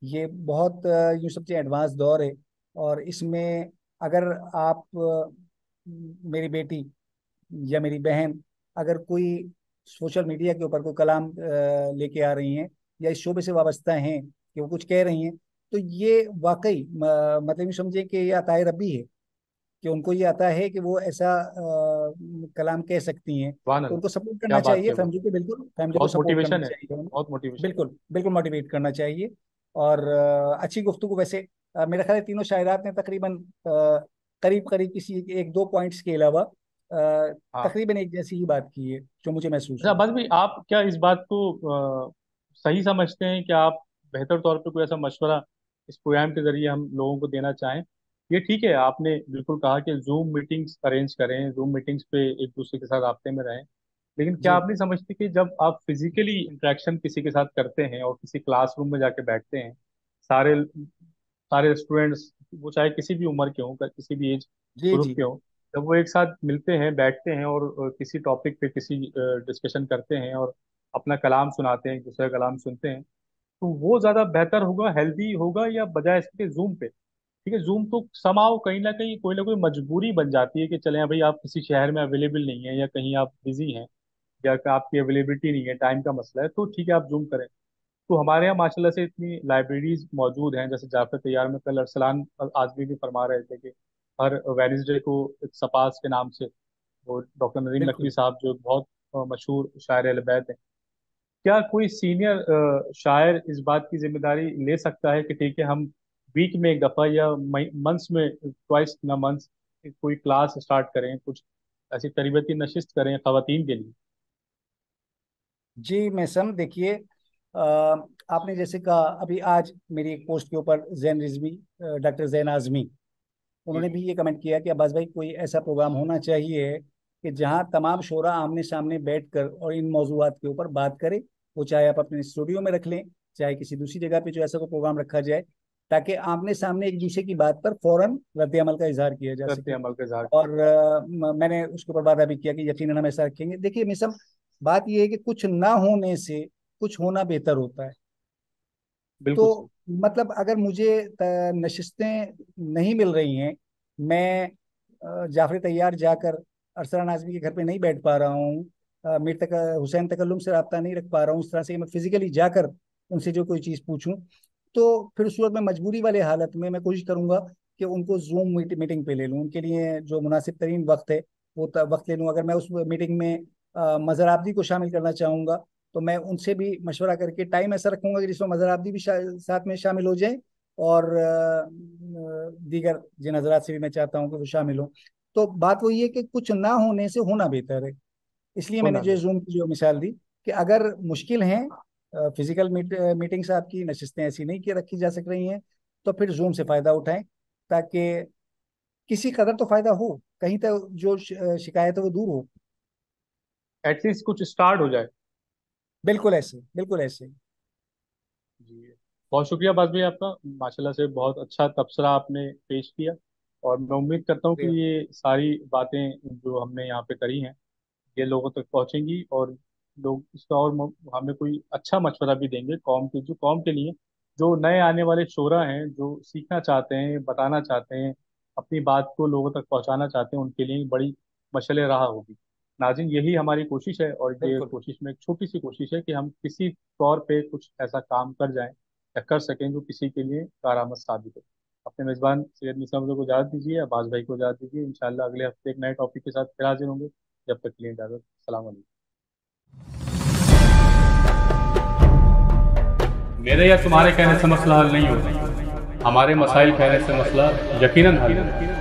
ये बहुत यूँ समझिए एडवांस दौर है। और इसमें अगर आप मेरी बेटी या मेरी बहन अगर कोई सोशल मीडिया के ऊपर कोई कलाम लेके आ रही हैं या इस शोबे से वाबस्ता हैं कि वो कुछ कह रही हैं, तो ये वाकई मतलब यूँ समझिए कि ये अताए रब्बी है कि उनको ये आता है कि वो ऐसा कलाम कह सकती हैं। सुभान तो अल्लाह, उनको सपोर्ट क्या करना बात चाहिए, की बात। फैमिली को बहुत सपोर्ट करना मोटिवेशन है, चाहिए उन्हें। बहुत मोटिवेशन। बिल्कुल बिल्कुल मोटिवेट करना चाहिए। और अच्छी गुफ्तगू वैसे मेरा ख्याल है तीनों शायरात ने तकरीबन करीब करीब किसी एक दो पॉइंट्स के अलावा हाँ। तकरीबन एक जैसी ही बात की है जो मुझे महसूस अच्छा हुई। बस भी, आप क्या इस बात को सही समझते हैं कि आप बेहतर तौर पे कोई ऐसा मशवरा इस प्रोग्राम के जरिए हम लोगों को देना चाहें? ये ठीक है, आपने बिल्कुल कहा कि जूम मीटिंग्स अरेंज करें, जूम मीटिंग्स पे एक दूसरे के साथ राब्ते में रहें, लेकिन क्या जी आप नहीं समझते कि जब आप फिजिकली इंटरेक्शन किसी के साथ करते हैं और किसी क्लासरूम में जाके बैठते हैं, सारे सारे स्टूडेंट्स, वो चाहे किसी भी उम्र के हों, किसी भी एज जी ग्रुप जी के हों, जब वो एक साथ मिलते हैं, बैठते हैं और किसी टॉपिक पे किसी डिस्कशन करते हैं और अपना कलाम सुनाते हैं, एक दूसरे का कलाम सुनते हैं, तो वो ज़्यादा बेहतर होगा, हेल्दी होगा, या बजाय इसके जूम पे? ठीक है, जूम तो समाओ कहीं ना कोई मजबूरी बन जाती है कि चले भाई आप किसी शहर में अवेलेबल नहीं है, या कहीं आप बिजी हैं, या कि आपकी अवेलेबिलिटी नहीं है, टाइम का मसला है, तो ठीक है आप जूम करें। तो हमारे यहाँ माशाल्लाह से इतनी लाइब्रेरीज मौजूद हैं, जैसे जाफर तैयार में कल अरसलान आजमी भी फरमा रहे थे कि हर वेडनेसडे को एक सपास के नाम से, वो डॉक्टर नदीम नकवी बिल्कुल। साहब जो बहुत मशहूर शायर अहले बैत हैं, क्या कोई सीनियर शायर इस बात की जिम्मेदारी ले सकता है कि ठीक है हम वीक में एक दफ़ा या मंथ्स में ट्वाइस ना मंथ्स कोई क्लास स्टार्ट करें, कुछ ऐसी तरबियती नशिस्त करें खवातीन के लिए? जी मैं सम देखिए, आपने जैसे कहा अभी आज मेरी एक पोस्ट के ऊपर जैन रिजवी, डॉक्टर जैन आजमी, जी उन्होंने जी। भी ये कमेंट किया कि अब्बास भाई कोई ऐसा प्रोग्राम होना चाहिए कि जहां तमाम शोरा आमने सामने बैठकर और इन मौजूआत के ऊपर बात करें। वो चाहे आप अपने स्टूडियो में रख लें, चाहे किसी दूसरी जगह पे जो ऐसा कोई प्रोग्राम रखा जाए, ताकि आमने सामने एक दूसरे की बात पर फौरन रद्द अमल का इजहार किया जा करते सके। अमल के इजहार किया। और मैंने उसके ऊपर वादा भी किया कि यकीनन हम ऐसा रखेंगे। देखिए मिसम, बात यह है कि कुछ ना होने से कुछ होना बेहतर होता है। बिल्कुल तो सही। मतलब अगर मुझे नशिस्तें नहीं मिल रही हैं, मैं जाफर तैयार जाकर अरसलान आजमी के घर पे नहीं बैठ पा रहा हूँ, मीर तक हुसैन तकल्लुम से रब्ता नहीं रख पा रहा हूँ इस तरह से कि मैं फिजिकली जाकर उनसे जो कोई चीज़ पूछूं, तो फिर उस वक्त मैं मजबूरी वाले हालत में मैं कोशिश करूंगा कि उनको जूम मीटिंग पे ले लूँ, उनके लिए जो मुनासिब तरीन वक्त है वो वक्त ले लूँ। अगर मैं उस मीटिंग में मज़हर आबदी को शामिल करना चाहूँगा, तो मैं उनसे भी मशवरा करके टाइम ऐसा रखूंगा कि जिसमें मज़हर आबदी भी साथ में शामिल हो जाए, और दीगर जिन हजरात से भी मैं चाहता हूँ कि वो शामिल हो। तो बात वही है कि कुछ ना होने से होना बेहतर है। इसलिए मैंने होना जो भी। जूम की जो मिसाल दी कि अगर मुश्किल है, फिजिकल मीटिंग्स आपकी नशिस्तें ऐसी नहीं की रखी जा सक रही हैं, तो फिर जूम से फायदा उठाएं, ताकि किसी कदर तो फायदा हो, कहीं तक जो शिकायत है वो दूर हो। एटलीस्ट कुछ स्टार्ट हो जाए। बिल्कुल ऐसे, बिल्कुल ऐसे। जी, बहुत शुक्रिया बात भाई आपका, माशाल्लाह से बहुत अच्छा तबसरा आपने पेश किया। और मैं उम्मीद करता हूँ कि ये सारी बातें जो हमने यहाँ पे करी हैं, ये लोगों तक पहुँचेंगी, और लोग इसका और हमें कोई अच्छा मशवरा भी देंगे कौम के, जो कौम के लिए, जो नए आने वाले शोरा हैं, जो सीखना चाहते हैं, बताना चाहते हैं, अपनी बात को लोगों तक पहुँचाना चाहते हैं, उनके लिए बड़ी मशल राह होगी। नाज़रीन यही हमारी कोशिश है, और ये बिल्कुल। कोशिश में एक छोटी सी कोशिश है कि हम किसी तौर पे कुछ ऐसा काम कर जाएं या कर सकें जो किसी के लिए कारआमद साबित हो। अपने मेज़बान सैयद मीसा को इजाज़त दीजिए, अब्बास भाई को इजाज़त दीजिए। इंशाअल्लाह अगले हफ्ते एक नए टॉपिक के साथ फिर हाजिर होंगे। जब तक के लिए इजाज़त, अस्सलाम वालेकुम। मेरे या तुम्हारे कहने से मसला हल नहीं होता, हमारे मसाइल कहने से मसला यकीनन हल होता।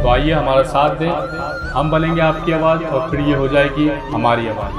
तो आइए हमारा साथ दें, हम बनेंगे आपकी आवाज़ और फिर ये हो जाएगी हमारी आवाज़।